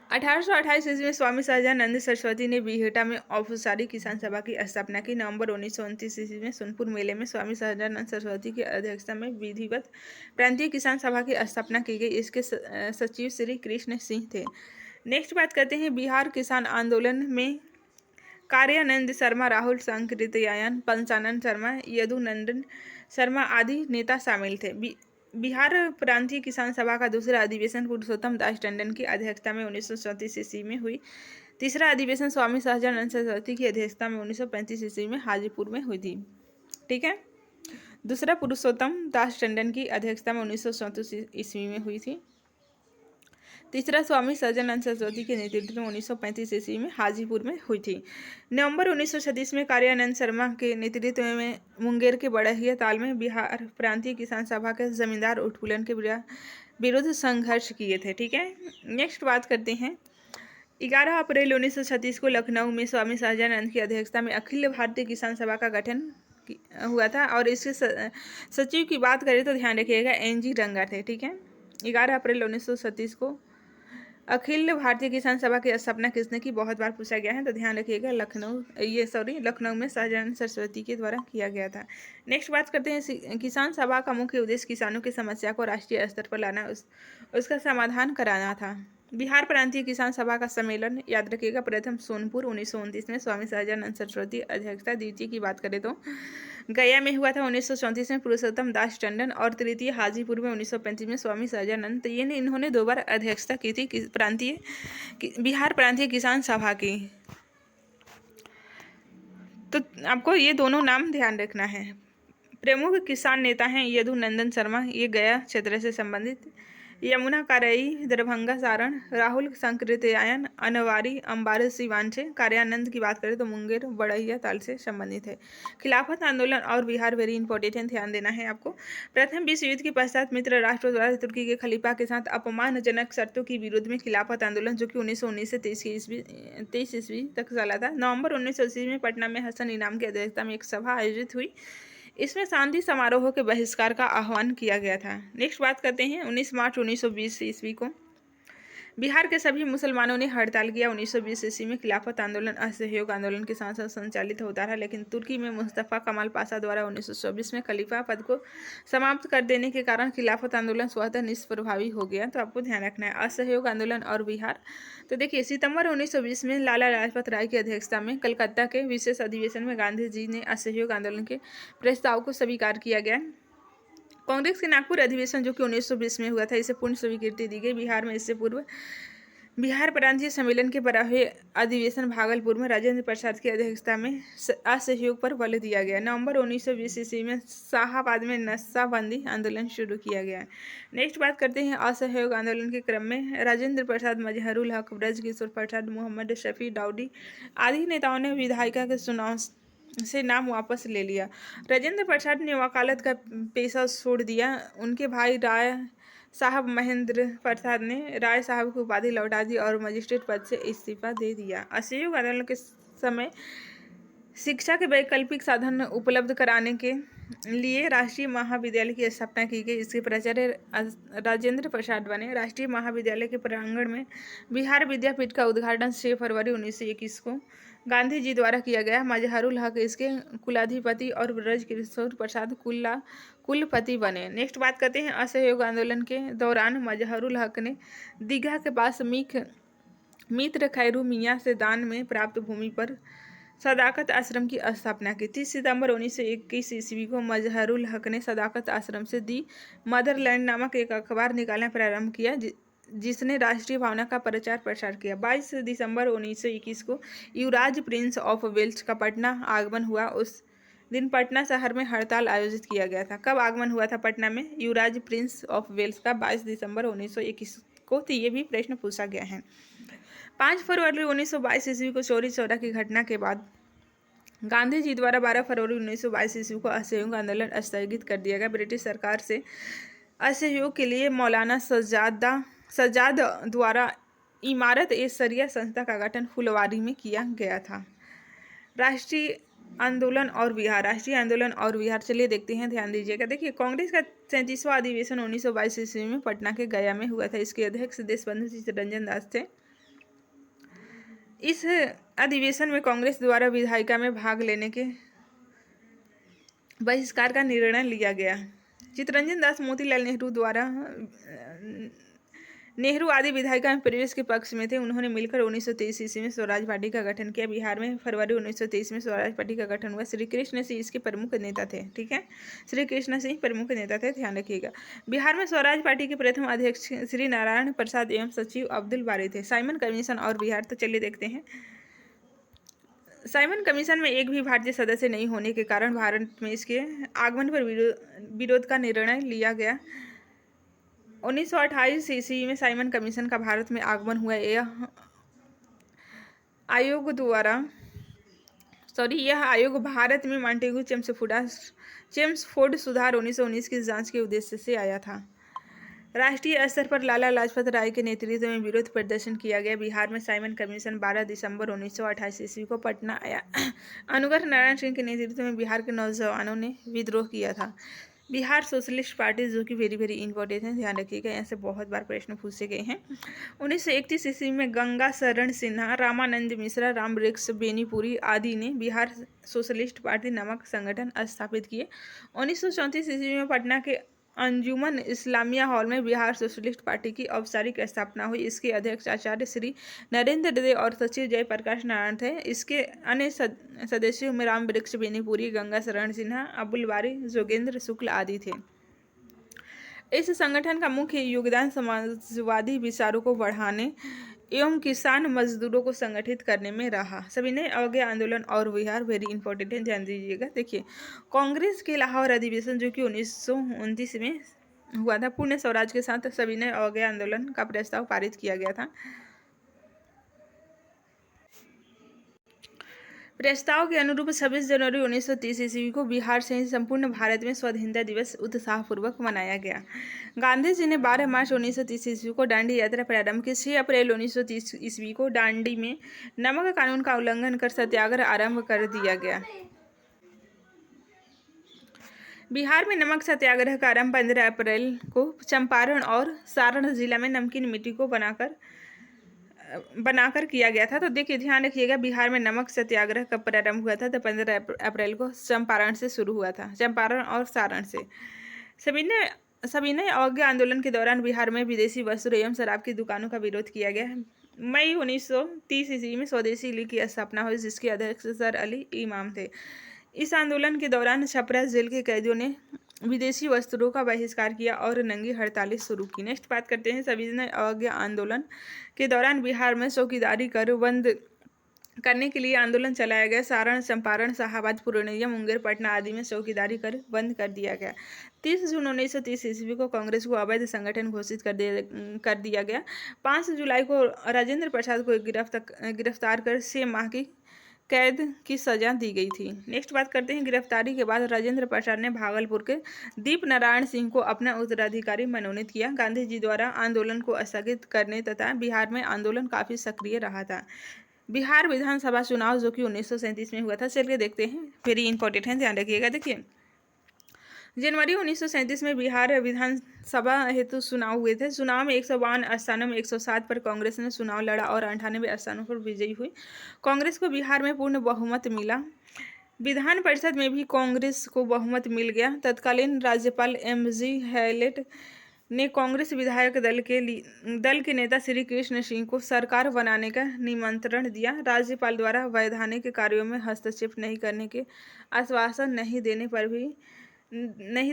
1828 ईस्वी में स्वामी सहजानंद सरस्वती ने बीहटा में औपचारिक किसान सभा की स्थापना की। नवंबर 1929 ईस्वी में सोनपुर मेले में स्वामी सहजानंद सरस्वती की अध्यक्षता में विधिवत प्रांतीय किसान सभा की स्थापना की गई। इसके सचिव श्री कृष्ण सिंह थे। नेक्स्ट बात करते हैं बिहार किसान आंदोलन में कार्यानंद शर्मा, राहुल सांकृत्यायन, पंचानन शर्मा, यदुनंदन शर्मा आदि नेता शामिल थे। बिहार प्रांतीय किसान सभा का दूसरा अधिवेशन पुरुषोत्तम दास टंडन की अध्यक्षता में 1934 ईस्वी में हुई। तीसरा अधिवेशन स्वामी सहजानंद सरस्वती की अध्यक्षता में 1935 ईस्वी में हाजीपुर में हुई थी। ठीक है। दूसरा पुरुषोत्तम दास टंडन की अध्यक्षता में 1934 ईस्वी में हुई थी। तीसरा स्वामी सहजानंद सरस्वती के नेतृत्व में 1935 ईस्वी में हाजीपुर में हुई थी। नवंबर 1936 में कार्यानंद शर्मा के नेतृत्व में मुंगेर के बड़हिया ताल में बिहार प्रांतीय किसान सभा के जमींदार उत्पीड़न के विरुद्ध संघर्ष किए थे। ठीक है। नेक्स्ट बात करते हैं 11 अप्रैल 1936 को लखनऊ में स्वामी सहजानंद की अध्यक्षता में अखिल भारतीय किसान सभा का गठन हुआ था। और इसके सचिव की बात करें तो ध्यान रखिएगा NG रंगा थे। ठीक है, 11 अप्रैल 1937 को। अखिल भारतीय किसान सभा की स्थापना किसने की, बहुत बार पूछा गया है, तो ध्यान रखिएगा लखनऊ में शाहजानंद सरस्वती के द्वारा किया गया था। नेक्स्ट बात करते हैं, किसान सभा का मुख्य उद्देश्य किसानों की समस्या को राष्ट्रीय स्तर पर लाना, उसका समाधान कराना था। बिहार प्रांतीय किसान सभा का सम्मेलन याद रखिएगा प्रथम सोनपुर 1929 में स्वामी सहजानंद सरस्वती अध्यक्षता। द्वितीय की बात करें तो गया में हुआ था 1934 में पुरुषोत्तम दास टंडन। और तृतीय हाजीपुर में 1935 में स्वामी सहजानंद। तो ये इन्होंने 2 बार अध्यक्षता की थी बिहार प्रांतीय किसान सभा की। तो आपको ये दोनों नाम ध्यान रखना है। प्रमुख किसान नेता हैं यदु नंदन शर्मा, ये गया क्षेत्र से संबंधित। यमुना कारई दरभंगा सारण। राहुल संकृत्यायन अनवारी अंबार सिवान से। कार्यानंद की बात करें तो मुंगेर बड़हिया ताल से संबंधित है। खिलाफत आंदोलन और बिहार वेरी इंपॉर्टेंट है, ध्यान देना है आपको। प्रथम विश्व युद्ध के पश्चात मित्र राष्ट्रों द्वारा तुर्की के खलीफा के साथ अपमानजनक शर्तों के विरोध में खिलाफत आंदोलन, जो कि 1919 से 23 ईस्वी तक चला था। नवंबर 1980 में पटना में हसन इनाम की अध्यक्षता में एक सभा आयोजित हुई। इसमें शांति समारोह के बहिष्कार का आह्वान किया गया था। नेक्स्ट बात करते हैं 19 मार्च 1920 ईस्वी को बिहार के सभी मुसलमानों ने हड़ताल किया। 1920 ईस्वी में खिलाफत आंदोलन असहयोग आंदोलन के साथ साथ संचालित होता रहा, लेकिन तुर्की में मुस्तफ़ा कमाल पाशा द्वारा 1924 में खलीफा पद को समाप्त कर देने के कारण खिलाफत आंदोलन स्वतः निष्प्रभावी हो गया। तो आपको ध्यान रखना है असहयोग आंदोलन और बिहार। तो देखिए, सितंबर 1920 में लाला लाजपत राय की अध्यक्षता में कलकत्ता के विशेष अधिवेशन में गांधी जी ने असहयोग आंदोलन के प्रस्ताव को स्वीकार किया गया। कांग्रेस के नागपुर अधिवेशन, जो कि 1920 में हुआ था, इसे पूर्ण स्वीकृति दी गई। बिहार में इससे पूर्व बिहार प्रांतीय सम्मेलन के बराहे अधिवेशन भागलपुर में राजेंद्र प्रसाद की अध्यक्षता में असहयोग पर बल दिया गया। नवंबर 1920 ईस्वी में शाहाबाद में नशाबंदी आंदोलन शुरू किया गया। नेक्स्ट बात करते हैं असहयोग आंदोलन के क्रम में राजेंद्र प्रसाद, मजहरुल हक, ब्रजकिशोर प्रसाद, मोहम्मद शफी डाउडी आदि नेताओं ने विधायिका के चुनाव से नाम वापस ले लिया। राजेंद्र प्रसाद ने वकालत का पेशा छोड़ दिया। उनके भाई राय साहब महेंद्र प्रसाद ने राय साहब की उपाधि लौटा दी और मजिस्ट्रेट पद से इस्तीफा दे दिया। असहयोग आंदोलन के समय शिक्षा के वैकल्पिक साधन उपलब्ध कराने के लिए राष्ट्रीय महाविद्यालय की स्थापना की गई। इसके प्राचार्य राजेंद्र प्रसाद बने। राष्ट्रीय महाविद्यालय के प्रांगण में बिहार विद्यापीठ का उद्घाटन 6 फरवरी 1921 को गांधी जी द्वारा किया गया। मजहरुल हक इसके कुलाधिपति और ब्रजकिशोर प्रसाद कुलपति बने। नेक्स्ट बात करते हैं असहयोग आंदोलन के दौरान मजहरुल हक ने दीघा के पास मित्र खैरू मियाँ से दान में प्राप्त भूमि पर सदाकत आश्रम की स्थापना की। 30 सितंबर 1921 ईस्वी को मजहरुल हक ने सदाकत आश्रम से दी मदरलैंड नामक एक अखबार निकालना प्रारंभ किया, जिसने राष्ट्रीय भावना का प्रचार प्रसार किया। 22 दिसंबर 1921 को युवराज प्रिंस ऑफ वेल्स का पटना आगमन हुआ। उस दिन पटना शहर में हड़ताल आयोजित किया गया था। कब आगमन हुआ था पटना में युवराज प्रिंस ऑफ वेल्स का? 22 दिसंबर 1921 को। तो ये भी प्रश्न पूछा गया है। 5 फरवरी 1922 ईस्वी को चौरी चौरा की घटना के बाद गांधी जी द्वारा 12 फरवरी 1922 ईस्वी को असहयोग आंदोलन स्थगित कर दिया गया। ब्रिटिश सरकार से असहयोग के लिए मौलाना सज्जाद द्वारा इमारत ए शरिया संस्था का गठन फुलवारी में किया गया था। राष्ट्रीय आंदोलन और बिहार चलिए देखते हैं, ध्यान दीजिएगा। देखिए, कांग्रेस का 37वां अधिवेशन 1922 ईस्वी में पटना के गया में हुआ था। इसके अध्यक्ष देशबंधु चित्तरंजन दास थे। इस अधिवेशन में कांग्रेस द्वारा विधायिका में भाग लेने के बहिष्कार का निर्णय लिया गया। चित्तरंजन दास मोतीलाल नेहरू द्वारा नेहरू आदि विधायिका में प्रवेश के पक्ष में थे। उन्होंने मिलकर 1923 ईस्वी में स्वराज पार्टी का गठन किया। बिहार में फरवरी 1923 में स्वराज पार्टी का गठन हुआ। श्री कृष्ण सिंह इसके प्रमुख नेता थे। ठीक है, श्री कृष्ण सिंह प्रमुख नेता थे, ध्यान रखिएगा। बिहार में स्वराज पार्टी के प्रथम अध्यक्ष श्री नारायण प्रसाद एवं सचिव अब्दुल बारी थे। साइमन कमीशन और बिहार, तो चलिए देखते हैं। साइमन कमीशन में एक भी भारतीय सदस्य नहीं होने के कारण भारत में इसके आगमन पर विरोध का निर्णय लिया गया। 1928 ईस्वी में साइमन कमीशन का भारत में आगमन हुआ। यह आयोग भारत में मॉन्टेग्यू चेम्सफोर्ड सुधार 1919 की जांच के उद्देश्य से आया था। राष्ट्रीय स्तर पर लाला लाजपत राय के नेतृत्व में विरोध प्रदर्शन किया गया। बिहार में साइमन कमीशन 12 दिसंबर 1928 ईस्वी को पटना आया। अनुग्रह नारायण सिंह के नेतृत्व में बिहार के नौजवानों ने विद्रोह किया था। बिहार सोशलिस्ट पार्टी, जो कि वेरी वेरी इंपॉर्टेंट है, ध्यान रखिएगा, यहाँ से बहुत बार प्रश्न पूछे गए हैं। 1931 ईस्वी में गंगा शरण सिन्हा, रामानंद मिश्रा, राम वृक्ष बेनीपुरी आदि ने बिहार सोशलिस्ट पार्टी नामक संगठन स्थापित किए। 1934 ईस्वी में पटना के अंजुमन इस्लामिया हॉल में बिहार सोशलिस्ट पार्टी की औपचारिक स्थापना हुई। इसके अध्यक्ष आचार्य श्री नरेंद्र देव और सचिव जयप्रकाश नारायण थे। इसके अन्य सदस्यों में राम वृक्ष बेनीपुरी, गंगा शरण सिन्हा, अबुल बारी, जोगेंद्र शुक्ल आदि थे। इस संगठन का मुख्य योगदान समाजवादी विचारों को बढ़ाने एवं किसान मजदूरों को संगठित करने में रहा। सविनय अवज्ञा आंदोलन और बिहार, वेरी इंपॉर्टेंट है, ध्यान दीजिएगा। देखिए, कांग्रेस के लाहौर अधिवेशन, जो कि 1929 में हुआ था, पूर्ण स्वराज के साथ सविनय अवज्ञा आंदोलन का प्रस्ताव पारित किया गया था। प्रस्ताव के अनुरूप 26 जनवरी 1930 ईस्वी को बिहार सहित संपूर्ण भारत में स्वाधीनता दिवस उत्साहपूर्वक मनाया गया। गांधी जी ने 12 मार्च 1930 ईस्वी को दांडी यात्रा प्रारंभ की। 6 अप्रैल 1930 ईस्वी को दांडी में नमक कानून का उल्लंघन कर सत्याग्रह आरंभ कर दिया गया। बिहार में नमक सत्याग्रह का आरंभ 15 अप्रैल को चंपारण और सारण जिला में नमकीन मिट्टी को बनाकर किया गया था। तो देखिए, ध्यान रखिएगा, बिहार में नमक सत्याग्रह कब प्रारंभ हुआ था? तो 15 अप्रैल को चंपारण से शुरू हुआ था, चंपारण और सारण से। सविनय अवज्ञा आंदोलन के दौरान बिहार में विदेशी वस्त्र एवं शराब की दुकानों का विरोध किया गया। मई 1930 ईस्वी में स्वदेशी लीग की स्थापना हुई, जिसके अध्यक्ष सर अली इमाम थे। इस आंदोलन के दौरान छपरा जेल के कैदियों ने विदेशी वस्त्रों का बहिष्कार किया और नंगी हड़तालें शुरू की। नेक्स्ट बात करते हैं, सविनय अवज्ञा आंदोलन के दौरान बिहार में चौकीदारी कर बंद करने के लिए आंदोलन चलाया गया। सारण, चंपारण, शाहाबाद, पूर्णिया, मुंगेर, पटना आदि में चौकीदारी कर बंद कर दिया गया। 30 जून 1930 ईस्वी को कांग्रेस को अवैध संगठन घोषित कर दिया गया। 5 जुलाई को राजेंद्र प्रसाद को गिरफ्तार कर 6 माह की कैद की सजा दी गई थी। नेक्स्ट बात करते हैं, गिरफ्तारी के बाद राजेंद्र प्रसाद ने भागलपुर के दीप नारायण सिंह को अपना उत्तराधिकारी मनोनीत किया। गांधी जी द्वारा आंदोलन को स्थगित करने तथा बिहार में आंदोलन काफी सक्रिय रहा था। बिहार विधानसभा चुनाव, जो कि 1937 में हुआ था, चलिए देखते हैं, वेरी इंपॉर्टेंट है, ध्यान रखिएगा। देखिए, जनवरी 1937 में बिहार विधानसभा हेतु चुनाव हुए थे। चुनाव में 152 स्थानों में 107 पर कांग्रेस ने चुनाव लड़ा और 98 स्थानों पर विजयी हुई। कांग्रेस को बिहार में पूर्ण बहुमत मिला। विधान परिषद में भी कांग्रेस को बहुमत मिल गया। तत्कालीन राज्यपाल MG हैलेट ने कांग्रेस विधायक दल के नेता श्री कृष्ण सिंह को सरकार बनाने का निमंत्रण दिया। राज्यपाल द्वारा वैधानिक कार्यों में हस्तक्षेप नहीं करने के आश्वासन नहीं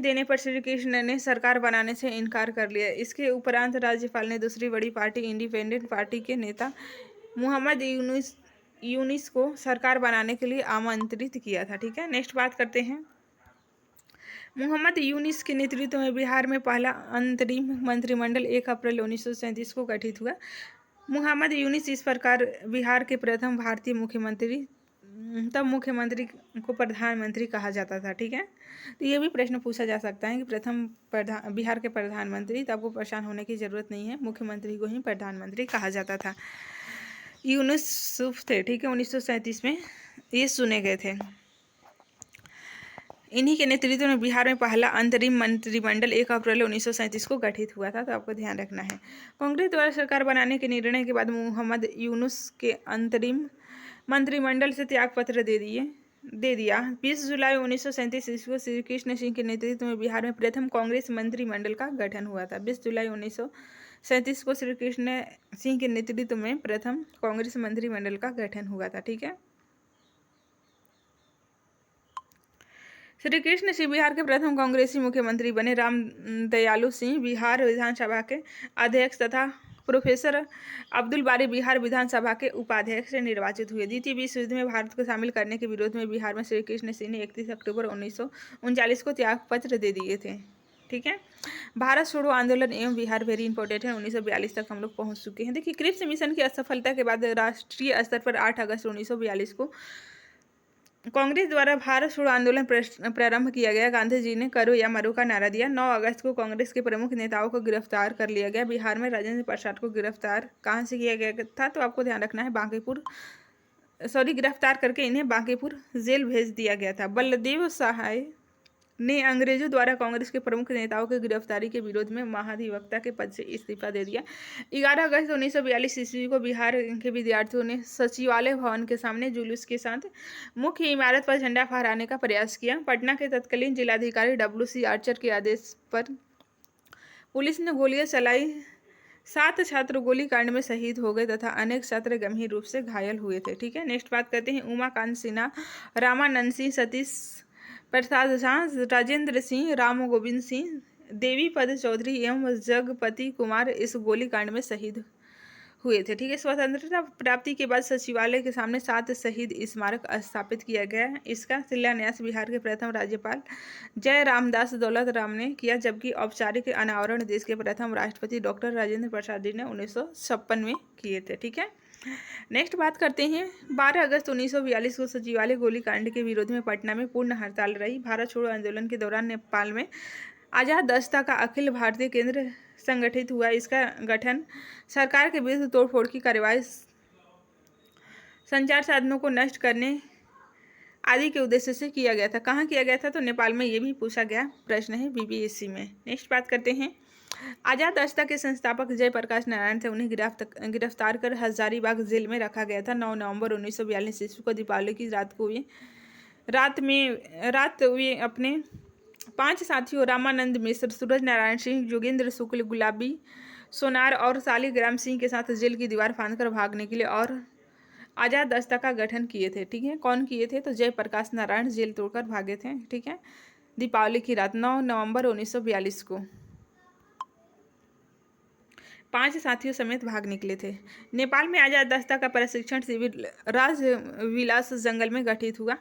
देने पर श्री कृष्ण ने सरकार बनाने से इनकार कर लिया। इसके उपरांत राज्यपाल ने दूसरी बड़ी पार्टी इंडिपेंडेंट पार्टी के नेता मोहम्मद यूनिस को सरकार बनाने के लिए आमंत्रित किया था। ठीक है, नेक्स्ट बात करते हैं, मोहम्मद यूनिस के नेतृत्व में बिहार में पहला अंतरिम मंत्रिमंडल 1 अप्रैल 1937 को गठित हुआ। मोहम्मद यूनिस इस प्रकार बिहार के प्रथम भारतीय मुख्यमंत्री, तब मुख्यमंत्री को प्रधानमंत्री कहा जाता था। ठीक है, तो ये भी प्रश्न पूछा जा सकता है कि बिहार के प्रधानमंत्री, तब को परेशान होने की जरूरत नहीं है, मुख्यमंत्री को ही प्रधानमंत्री कहा जाता था। यूनुस थे। ठीक है, 1937 में ये चुने गए थे। इन्हीं के नेतृत्व में बिहार में पहला अंतरिम मंत्रिमंडल 1 अप्रैल 1937 को गठित हुआ था, तो आपको ध्यान रखना है। कांग्रेस द्वारा सरकार बनाने के निर्णय के बाद मोहम्मद यूनुस के अंतरिम मंत्रिमंडल से त्यागपत्र दे दिया। 20 जुलाई 1937 ईस्वी को श्री कृष्ण सिंह के नेतृत्व में बिहार में प्रथम कांग्रेस मंत्रिमंडल का गठन हुआ था। 20 जुलाई 1937 को श्री कृष्ण सिंह के नेतृत्व में प्रथम कांग्रेस मंत्रिमंडल का गठन हुआ था। ठीक है, श्री कृष्ण सिंह बिहार के प्रथम कांग्रेसी मुख्यमंत्री बने। राम दयालु सिंह बिहार विधानसभा के अध्यक्ष तथा प्रोफेसर अब्दुल बारी बिहार विधानसभा के उपाध्यक्ष से निर्वाचित हुए। द्वितीय विश्व युद्ध में भारत को शामिल करने के विरोध में बिहार में श्री कृष्ण सिंह ने 31 अक्टूबर 1939 को त्यागपत्र दे दिए थे। ठीक है, भारत छोड़ो आंदोलन एवं बिहार, वेरी इंपॉर्टेंट है, 1942 तक हम लोग पहुंच चुके हैं। देखिए, क्रिप्स मिशन की असफलता के बाद राष्ट्रीय स्तर पर 8 अगस्त 1942 को कांग्रेस द्वारा भारत छोड़ो आंदोलन प्रारंभ किया गया। गांधी जी ने करो या मरो का नारा दिया। 9 अगस्त को कांग्रेस के प्रमुख नेताओं को गिरफ्तार कर लिया गया। बिहार में राजेंद्र प्रसाद को गिरफ्तार कहाँ से किया गया था, तो आपको ध्यान रखना है गिरफ्तार करके इन्हें बांकीपुर जेल भेज दिया गया था। बलदेव सहाय ने अंग्रेजों द्वारा कांग्रेस के प्रमुख नेताओं की गिरफ्तारी के विरोध में महाधिवक्ता के पद से इस्तीफा दे दिया। 11 अगस्त 1942 ईस्वी को बिहार के विद्यार्थियों ने सचिवालय भवन के सामने जुलूस के साथ मुख्य इमारत पर झंडा फहराने का प्रयास किया। पटना के तत्कालीन जिलाधिकारी WC आर्चर के आदेश पर पुलिस ने गोलियां चलाई। 7 छात्र गोलीकांड में शहीद हो गए तथा अनेक छात्र गंभीर रूप से घायल हुए थे। ठीक है, नेक्स्ट बात करते हैं उमाकांत सिन्हा, रामानंद सिंह, सतीश प्रसाद झा, राजेंद्र सिंह, राम गोविंद सिंह, देवी पद चौधरी एवं जगपति कुमार इस गोलीकांड में शहीद हुए थे। ठीक है, स्वतंत्रता प्राप्ति के बाद सचिवालय के सामने 7 शहीद स्मारक स्थापित किया गया है। इसका शिलान्यास बिहार के प्रथम राज्यपाल जय रामदास दौलत राम ने किया, जबकि औपचारिक अनावरण देश के प्रथम राष्ट्रपति डॉक्टर राजेंद्र प्रसाद जी ने 1956 में किए थे। ठीक है, नेक्स्ट बात करते हैं 12 अगस्त 1942 को सचिवालय गोलीकांड के विरोध में पटना में पूर्ण हड़ताल रही। भारत छोड़ो आंदोलन के दौरान नेपाल में आजाद दस्ता का अखिल भारतीय केंद्र संगठित हुआ। इसका गठन सरकार के विरुद्ध तोड़फोड़ की कार्रवाई, संचार साधनों को नष्ट करने आदि के उद्देश्य से किया गया था। कहाँ किया गया था, तो नेपाल में। ये भी पूछा गया प्रश्न है BPSC में। नेक्स्ट बात करते हैं आजाद दस्ता के संस्थापक जयप्रकाश नारायण थे। उन्हें गिरफ्तार कर हजारीबाग जेल में रखा गया था। 9 नवंबर 1942 ईस्वी को दीपावली की रात वे अपने 5 साथियों रामानंद मिश्र, सूरज नारायण सिंह, जोगेंद्र शुक्ल, गुलाबी सोनार और शालिग्राम सिंह के साथ जेल की दीवार फांदकर भागने के लिए और आजाद दस्ता का गठन किए थे। ठीक है, कौन किए थे, तो जयप्रकाश नारायण जेल तोड़कर भागे थे। ठीक है, दीपावली की रात 9 नवंबर 1942 को 5 साथियों समेत भाग निकले थे। नेपाल में आजाद दस्ता का प्रशिक्षण शिविर राजविलास जंगल में गठित हुआ।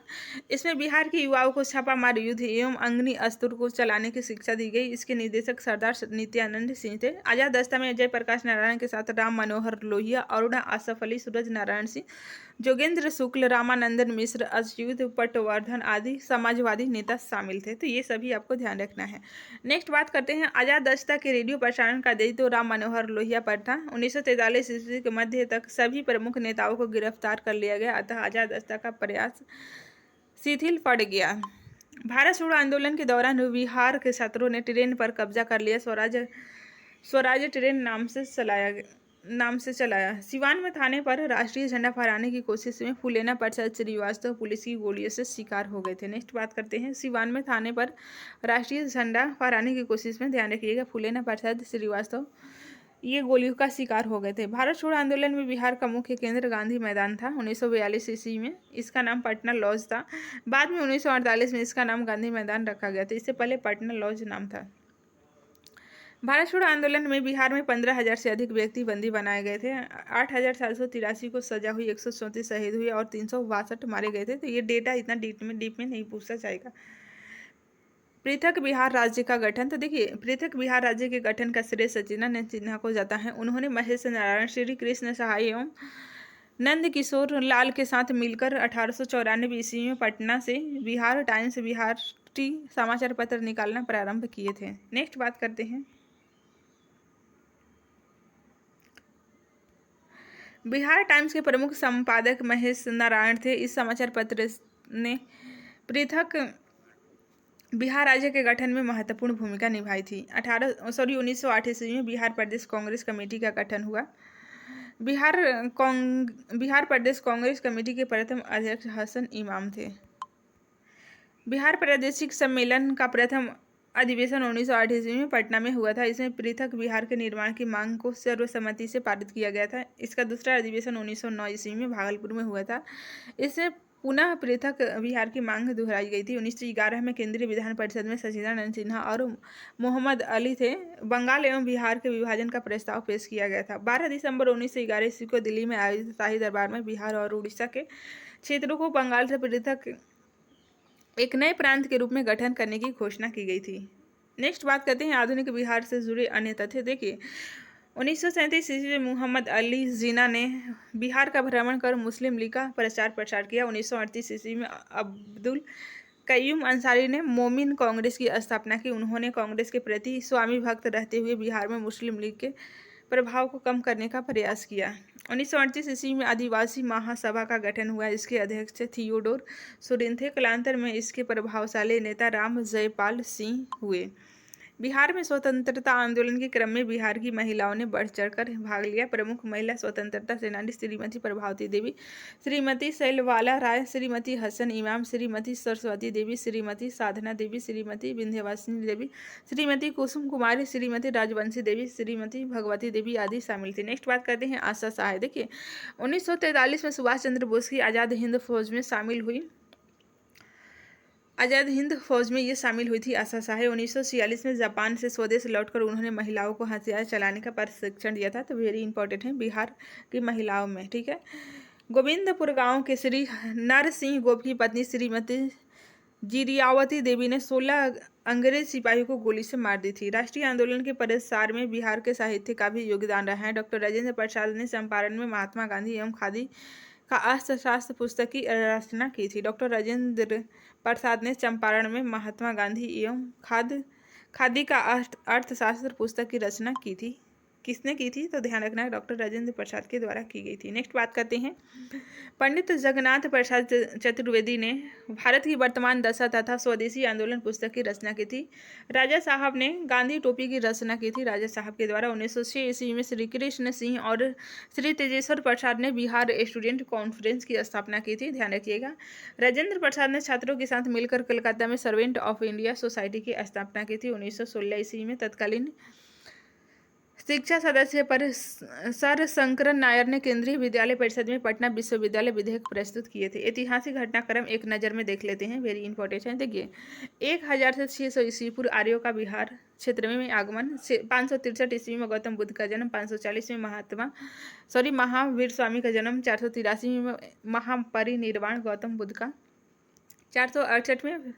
इसमें बिहार के युवाओं को छापामार युद्ध एवं अग्नि अस्त्र को चलाने की शिक्षा दी गई। इसके निदेशक सरदार नित्यानंद सिंह थे। आजाद दस्ता में जयप्रकाश नारायण के साथ राम मनोहर लोहिया, अरुणा आसफ अली, सूरज नारायण सिंह, जोगेंद्र शुक्ल, रामानंदन मिश्र, अच्युत पटवर्धन आदि समाजवादी नेता शामिल थे। तो ये सभी आपको ध्यान रखना है। नेक्स्ट बात करते हैं आजाद दस्ता के रेडियो प्रसारण का दायित्व राम मनोहर लोहिया पर था। 1943 ईस्वी के मध्य तक सभी प्रमुख नेताओं को गिरफ्तार कर लिया गया, अतः आजाद दस्ता का प्रयास शिथिल पड़ गया। भारत छोड़ो आंदोलन के दौरान बिहार के छात्रों ने ट्रेन पर कब्जा कर लिया। स्वराज ट्रेन नाम से चलाया। सिवान में थाने पर राष्ट्रीय झंडा फहराने की कोशिश में फूलेना प्रसाद श्रीवास्तव पुलिस की गोलियों से शिकार हो गए थे। नेक्स्ट बात करते हैं सिवान में थाने पर राष्ट्रीय झंडा फहराने की कोशिश में, ध्यान रखिएगा, फूलेना प्रसाद श्रीवास्तव ये गोलियों का शिकार हो गए थे। भारत छोड़ो आंदोलन में बिहार का मुख्य केंद्र गांधी मैदान था। 1942 ईस्वी में इसका नाम पटना लॉज था। बाद में 1948 में इसका नाम गांधी मैदान रखा गया था। इससे पहले पटना लॉज नाम था। भारत छोड़ो आंदोलन में बिहार में 15,000 से अधिक व्यक्ति बंदी बनाए गए थे। 8,783 को सजा हुई, 134 शहीद हुए और 362 मारे गए थे। तो ये डेटा इतना डीप में नहीं पूछा जाएगा। पृथक बिहार राज्य का गठन, तो देखिए पृथक बिहार राज्य के गठन का श्रेय सच्चिदानंद सिन्हा को जाता है। उन्होंने महेश नारायण, श्री कृष्ण सहाय एवं नंद किशोर लाल के साथ मिलकर 1894 ईस्वी में पटना से बिहार टाइम्स बिहारी समाचार पत्र निकालना प्रारंभ किए थे। नेक्स्ट बात करते हैं बिहार टाइम्स के प्रमुख संपादक महेश नारायण थे। इस समाचार पत्र ने पृथक बिहार राज्य के गठन में महत्वपूर्ण भूमिका निभाई थी। 1908 ईस्वी में बिहार प्रदेश कांग्रेस कमेटी का गठन हुआ। बिहार प्रदेश कांग्रेस कमेटी के प्रथम अध्यक्ष हसन इमाम थे। बिहार प्रादेशिक सम्मेलन का प्रथम अधिवेशन 1908 ईस्वी में पटना में हुआ था। इसमें पृथक बिहार के निर्माण की मांग को सर्वसम्मति से पारित किया गया था। इसका दूसरा अधिवेशन 1909 ईस्वी में भागलपुर में हुआ था। इससे पुनः पृथक बिहार की मांग दोहराई गई थी। 1911 में केंद्रीय विधान परिषद में सच्चिदानंद सिन्हा और मोहम्मद अली थे। बंगाल एवं बिहार के विभाजन का प्रस्ताव पेश किया गया था। 12 दिसंबर 1911 ईस्वी को दिल्ली में आयोजित शाही दरबार में बिहार और उड़ीसा के क्षेत्रों को बंगाल से पृथक एक नए प्रांत के रूप में गठन करने की घोषणा की गई थी। नेक्स्ट बात करते हैं आधुनिक बिहार से जुड़े अन्य तथ्य। देखिए 1937 ईस्वी में मोहम्मद अली जिन्ना ने बिहार का भ्रमण कर मुस्लिम लीग का प्रचार किया। 1938 ईस्वी में अब्दुल कय्यूम अंसारी ने मोमिन कांग्रेस की स्थापना की। उन्होंने कांग्रेस के प्रति स्वामी भक्त रहते हुए बिहार में मुस्लिम लीग के प्रभाव को कम करने का प्रयास किया। 1938 ईस्वी में आदिवासी महासभा का गठन हुआ। इसके अध्यक्ष थियोडोर सोरेन थे। कालांतर में इसके प्रभावशाली नेता राम जयपाल सिंह हुए। बिहार में स्वतंत्रता आंदोलन के क्रम में बिहार की महिलाओं ने बढ़ चढ़कर भाग लिया। प्रमुख महिला स्वतंत्रता सेनानी श्रीमती प्रभावती देवी, श्रीमती शैलवाला राय, श्रीमती हसन इमाम, श्रीमती सरस्वती देवी, श्रीमती साधना देवी, श्रीमती विंध्यवासिनी देवी, श्रीमती कुसुम कुमारी, श्रीमती राजवंशी देवी, श्रीमती भगवती देवी आदि शामिल थी। नेक्स्ट बात करते हैं आशा सहाय। देखिए 1943 में सुभाष चंद्र बोस की आज़ाद हिंद फौज में शामिल हुई। आज़ाद हिंद फौज में ये शामिल हुई थी आशा सहाय। 1946 में जापान से स्वदेश लौटकर उन्होंने महिलाओं को हथियार चलाने का प्रशिक्षण दिया था। तो वेरी इंपॉर्टेंट है बिहार की महिलाओं में, ठीक है। गोविंदपुर गांव के श्री नरसिंह गोप की पत्नी श्रीमती जिरियावती देवी ने 16 अंग्रेज सिपाहियों को गोली से मार दी थी। राष्ट्रीय आंदोलन के प्रसार में बिहार के साहित्य का भी योगदान रहा है। डॉक्टर राजेंद्र प्रसाद ने चंपारण में महात्मा गांधी एवं खादी का अर्थशास्त्र पुस्तक की रचना की थी। डॉक्टर राजेंद्र प्रसाद ने चंपारण में महात्मा गांधी एवं खादी का अर्थशास्त्र पुस्तक की रचना की थी। किसने की थी? तो ध्यान रखना है डॉक्टर राजेंद्र प्रसाद के द्वारा की गई थी। नेक्स्ट बात करते हैं पंडित जगन्नाथ प्रसाद चतुर्वेदी ने भारत की वर्तमान दशा तथा स्वदेशी आंदोलन पुस्तक की रचना की थी। राजा साहब ने गांधी टोपी की रचना की थी। राजा साहब के द्वारा 1906 ईस्वी में श्री कृष्ण सिंह और श्री तेजेश्वर प्रसाद ने बिहार स्टूडेंट कॉन्फ्रेंस की स्थापना की थी। ध्यान रखिएगा। राजेंद्र प्रसाद ने छात्रों के साथ मिलकर कलकत्ता में सर्वेंट ऑफ इंडिया सोसाइटी की स्थापना की थी। 1916 ईस्वी में तत्कालीन शिक्षा सदस्य पर सर शंकरन नायर ने केंद्रीय विद्यालय परिषद में पटना विश्वविद्यालय विधेयक प्रस्तुत किए थे। ऐतिहासिक घटनाक्रम एक नज़र में देख लेते हैं, वेरी इंपॉर्टेंट है। देखिए 1000 से 600 ईस्वी पूर्व आर्यों का बिहार क्षेत्र में आगमन। 563 ईस्वी में गौतम बुद्ध का जन्म। 540 में महावीर स्वामी का जन्म। 483 में महापरिनिर्वाण गौतम बुद्ध का। 468 में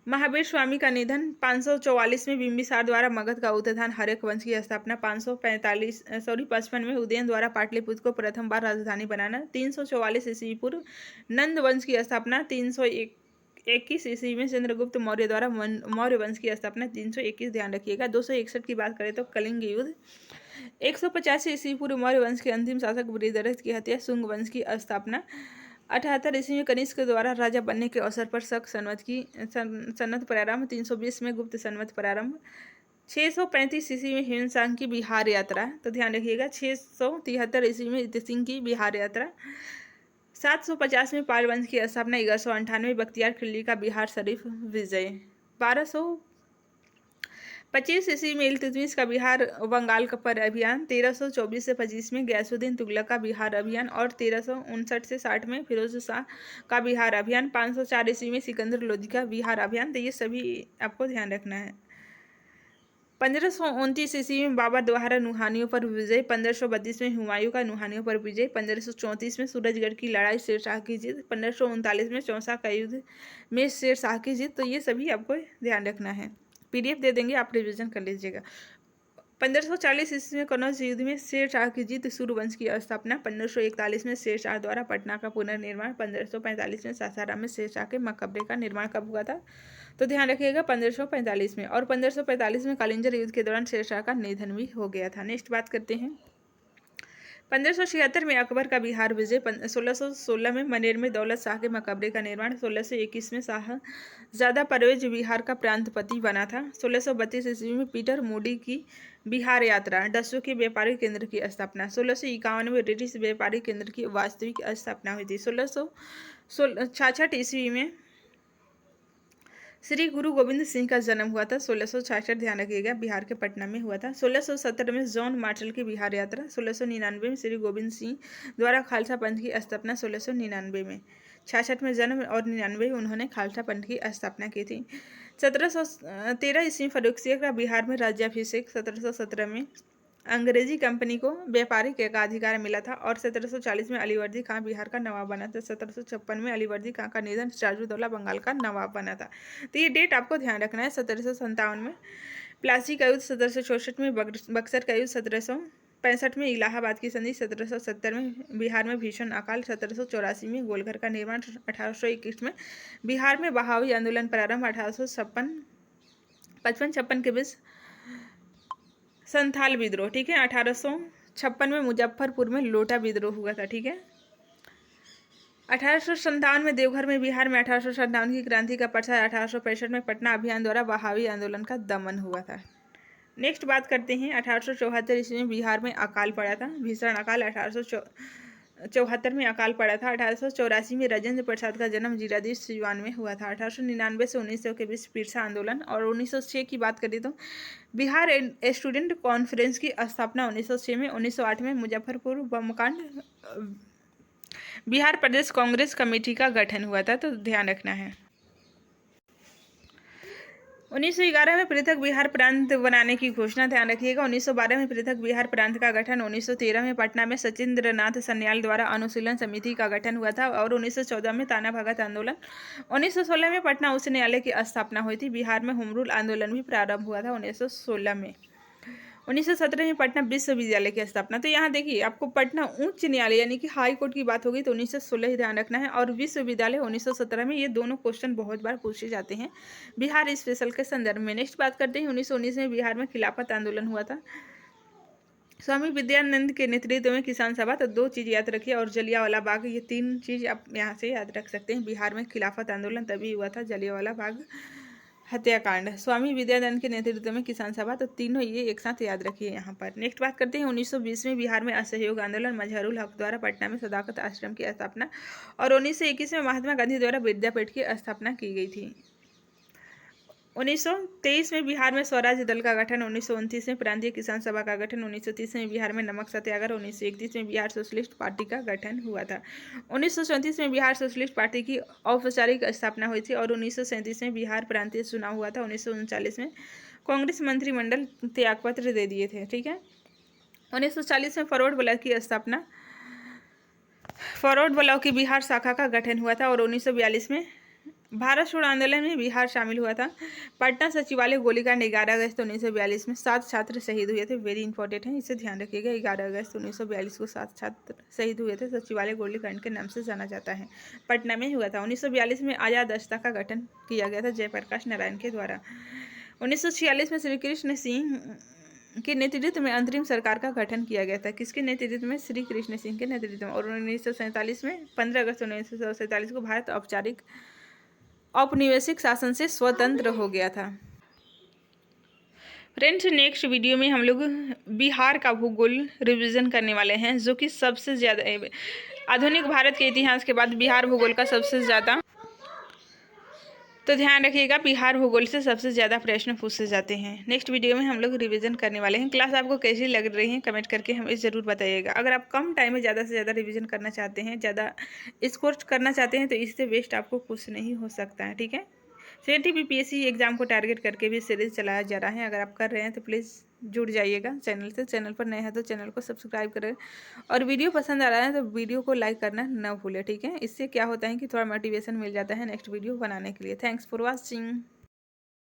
महावीर स्वामी का निधन। 544 में बिंबिसार द्वारा मगध का उत्थान हर्यक वंश की स्थापना। 55 में उदयन द्वारा पाटलिपुत्र को प्रथम बार राजधानी बनाना। 344 ईस्वी पूर्व नंद वंश की स्थापना। 321 ईस्वी में चंद्रगुप्त मौर्य द्वारा मौर्य वंश की स्थापना। 321 ध्यान रखिएगा। 261 की बात करें तो कलिंग युद्ध। 150 ईस्वी पूर्व मौर्य वंश के अंतिम शासक बृहद्रथ की हत्या। शुंग वंश की स्थापना। 78 ईस्वी में कनिष्क द्वारा राजा बनने के अवसर पर शक सन्वत प्रारंभ। 320 में गुप्त सन्वत प्रारंभ। 635 ईस्वी में ह्वेनसांग की बिहार यात्रा। तो ध्यान रखिएगा। 673 ईस्वी में इत सिंह की बिहार यात्रा। 750 में पाल वंश की स्थापना। 1198 बख्तियार खिलजी का बिहार शरीफ विजय। 1225 ईस्वी में इल्तुतमिश का बिहार बंगाल का पर अभियान। 1324 से 25 में गयासुद्दीन तुगलक का बिहार अभियान और 1359 से 60 में फिरोज शाह का बिहार अभियान। 504 ईस्वी में सिकंदर लोदी का बिहार अभियान। तो ये सभी आपको ध्यान रखना है। 1529 ईस्वी में बाबर द्वारा नुहानियों पर विजय। 1532 में हुमायूं का नुहानियों पर विजय। 1534 में सूरजगढ़ की लड़ाई शेरशाह की जीत। 1539 में चौसा का युद्ध में शेरशाह की जीत। तो ये सभी आपको ध्यान रखना है। PDF दे देंगे, आप रिविजन कर लीजिएगा। 1540 ईस्वी में कनौज युद्ध में शेरशाह की जीत। सूर्यवंश की स्थापना। 1541 में शेरशाह द्वारा पटना का पुनर्निर्माण। 1545 में सासाराम में शेरशाह के मकबरे का निर्माण कब हुआ था? तो ध्यान रखिएगा 1545 में। और 1545 में कालिंजर युद्ध के दौरान शेरशाह का निधन भी हो गया था। नेक्स्ट बात करते हैं 1576 में अकबर का बिहार विजय। 1616 में मनेर में दौलत शाह के मकबरे का निर्माण। 1621 में शाहजादा परवेज बिहार का प्रांतपति बना था। 1632 ईस्वी में पीटर मूडी की बिहार यात्रा। डस्सू के व्यापारिक केंद्र की स्थापना। 1651 में ब्रिटिश व्यापारिक केंद्र की वास्तविक स्थापना हुई थी। 1666 ईस्वी में श्री गुरु गोविंद सिंह का जन्म हुआ था। 1666 ध्यान रखिएगा, बिहार के पटना में हुआ था। 1670 में जॉन मार्शल की बिहार यात्रा। 1699 में श्री गोविंद सिंह द्वारा खालसा पंथ की स्थापना। 1699 में 66 में जन्म और 99 में उन्होंने खालसा पंथ की स्थापना की थी। 1713 ईस्वी फर्रुखसिंह का बिहार में राज्याभिषेक। 1717 में अंग्रेजी कंपनी को व्यापारिक एकाधिकार मिला था और 1740 में अलीवर्दी खां बिहार का नवाब बना था। 1756 में अलीवर्दी खां का निधन। सिराजुद्दौला बंगाल का नवाब बना था। तो ये डेट आपको ध्यान रखना है। 1757 में प्लासी का युद्ध 1764 में, बक्सर का युद्ध 1765 में, इलाहाबाद की संधि 1770 में, बिहार में भीषण अकाल 1784 में, गोलघर का निर्माण 1821 में, बिहार में बहावी आंदोलन प्रारंभ 1855 के बीच, संथाल विद्रोह, ठीक है, 1856 में मुजफ्फरपुर में लोटा विद्रोह हुआ था, ठीक है। 1857 में देवघर में, बिहार में 1857 की क्रांति का प्रसार, 1865 में पटना अभियान द्वारा बहावी आंदोलन का दमन हुआ था। नेक्स्ट बात करते हैं 1874 ईस्वी में बिहार में अकाल पड़ा था, भीषण अकाल 1874 में अकाल पड़ा था। 1884 में राजेंद्र प्रसाद का जन्म जीरादेश सिवान में हुआ था। 1899 से 1900 के बीच पिरसा आंदोलन, और 1906 की बात करें तो बिहार स्टूडेंट कॉन्फ्रेंस की स्थापना 1906 में। 1908 में मुजफ्फरपुर बमकांड, बिहार प्रदेश कांग्रेस कमेटी का गठन हुआ था, तो ध्यान रखना है। 1911 में पृथक बिहार प्रांत बनाने की घोषणा, ध्यान रखिएगा। 1912 में पृथक बिहार प्रांत का गठन। 1913 में पटना में सचिंद्र नाथ सन्याल द्वारा अनुशीलन समिति का गठन हुआ था, और 1914 में ताना भगत आंदोलन। 1916 में पटना उच्च न्यायालय की स्थापना हुई थी। बिहार में होम रूल आंदोलन भी प्रारंभ हुआ था 1916 में। 1917 में पटना विश्वविद्यालय की स्थापना। तो यहाँ देखिए, आपको पटना उच्च न्यायालय यानी कि हाई कोर्ट की बात होगी तो 1916 ही ध्यान रखना है, और विश्वविद्यालय 1917 में। ये दोनों क्वेश्चन बहुत बार पूछे जाते हैं बिहार स्पेशल के संदर्भ में। नेक्स्ट बात करते हैं 1919 में बिहार में खिलाफत आंदोलन हुआ था, स्वामी विद्यानंद के नेतृत्व में किसान सभा। तो दो चीज़ याद रखिए, और जलियांवाला बाग, ये तीन चीज़ आप यहाँ से याद रख सकते हैं। बिहार में खिलाफत आंदोलन तभी हुआ था, जलियांवाला बाग हत्याकांड, स्वामी विद्यानंद के नेतृत्व में किसान सभा। तो तीनों ये एक साथ याद रखिए यहाँ पर। नेक्स्ट बात करते हैं 1920 में बिहार में असहयोग आंदोलन, मजहरुल हक द्वारा पटना में सदाकत आश्रम की स्थापना, और 1921 में महात्मा गांधी द्वारा विद्यापीठ की स्थापना की गई थी। 1923 में बिहार में स्वराज दल का गठन। 1929 में प्रांतीय किसान सभा का गठन। 1930 में बिहार में नमक सत्याग्रह। 1931 में बिहार सोशलिस्ट पार्टी का गठन हुआ था। 1934 में बिहार सोशलिस्ट पार्टी की औपचारिक स्थापना हुई थी, और 1937 में बिहार प्रांतीय चुनाव हुआ था। 1939 में कांग्रेस मंत्रिमंडल त्यागपत्र दे दिए थे, ठीक है। 1940 में फॉरवर्ड ब्लॉक की स्थापना, फॉरवर्ड ब्लॉक की बिहार शाखा का गठन हुआ था, और 1942 में भारत छोड़ो आंदोलन में बिहार शामिल हुआ था। पटना सचिवालय गोलीकांड 11 अगस्त 1942 में 7 छात्र शहीद हुए थे। वेरी इंपॉर्टेंट है, इसे ध्यान रखिएगा। 11 अगस्त 1942 को 7 छात्र शहीद हुए थे। सचिवालय गोलीकांड के नाम से जाना जाता है, पटना में हुआ था। 1942 में आजाद दस्ता का गठन किया गया था जयप्रकाश नारायण के द्वारा। 1946 में श्री कृष्ण सिंह के नेतृत्व में अंतरिम सरकार का गठन किया गया था। किसके नेतृत्व में? श्री कृष्ण सिंह के नेतृत्व में। और 1947 में 15 अगस्त 1947 को भारत औपनिवेशिक शासन से स्वतंत्र हो गया था। फ्रेंड्स, नेक्स्ट वीडियो में हम लोग बिहार का भूगोल रिवीजन करने वाले हैं, जो कि सबसे ज़्यादा आधुनिक भारत के इतिहास के बाद बिहार भूगोल का सबसे ज़्यादा, तो ध्यान रखिएगा, बिहार भूगोल से सबसे ज़्यादा प्रश्न पूछे जाते हैं। नेक्स्ट वीडियो में हम लोग रिवीजन करने वाले हैं। क्लास आपको कैसी लग रही है कमेंट करके हमें ज़रूर बताइएगा। अगर आप कम टाइम में ज़्यादा से ज़्यादा रिवीजन करना चाहते हैं, ज़्यादा स्कोर करना चाहते हैं, तो इससे बेस्ट आपको कुछ नहीं हो सकता है, ठीक है। CET BPSC एग्जाम को टारगेट करके भी सीरीज चलाया जा रहा है। अगर आप कर रहे हैं तो प्लीज़ जुड़ जाइएगा चैनल से। चैनल पर नए हैं तो चैनल को सब्सक्राइब करें, और वीडियो पसंद आ रहा है तो वीडियो को लाइक करना न भूलें, ठीक है। इससे क्या होता है कि थोड़ा मोटिवेशन मिल जाता है नेक्स्ट वीडियो बनाने के लिए। Thanks for watching.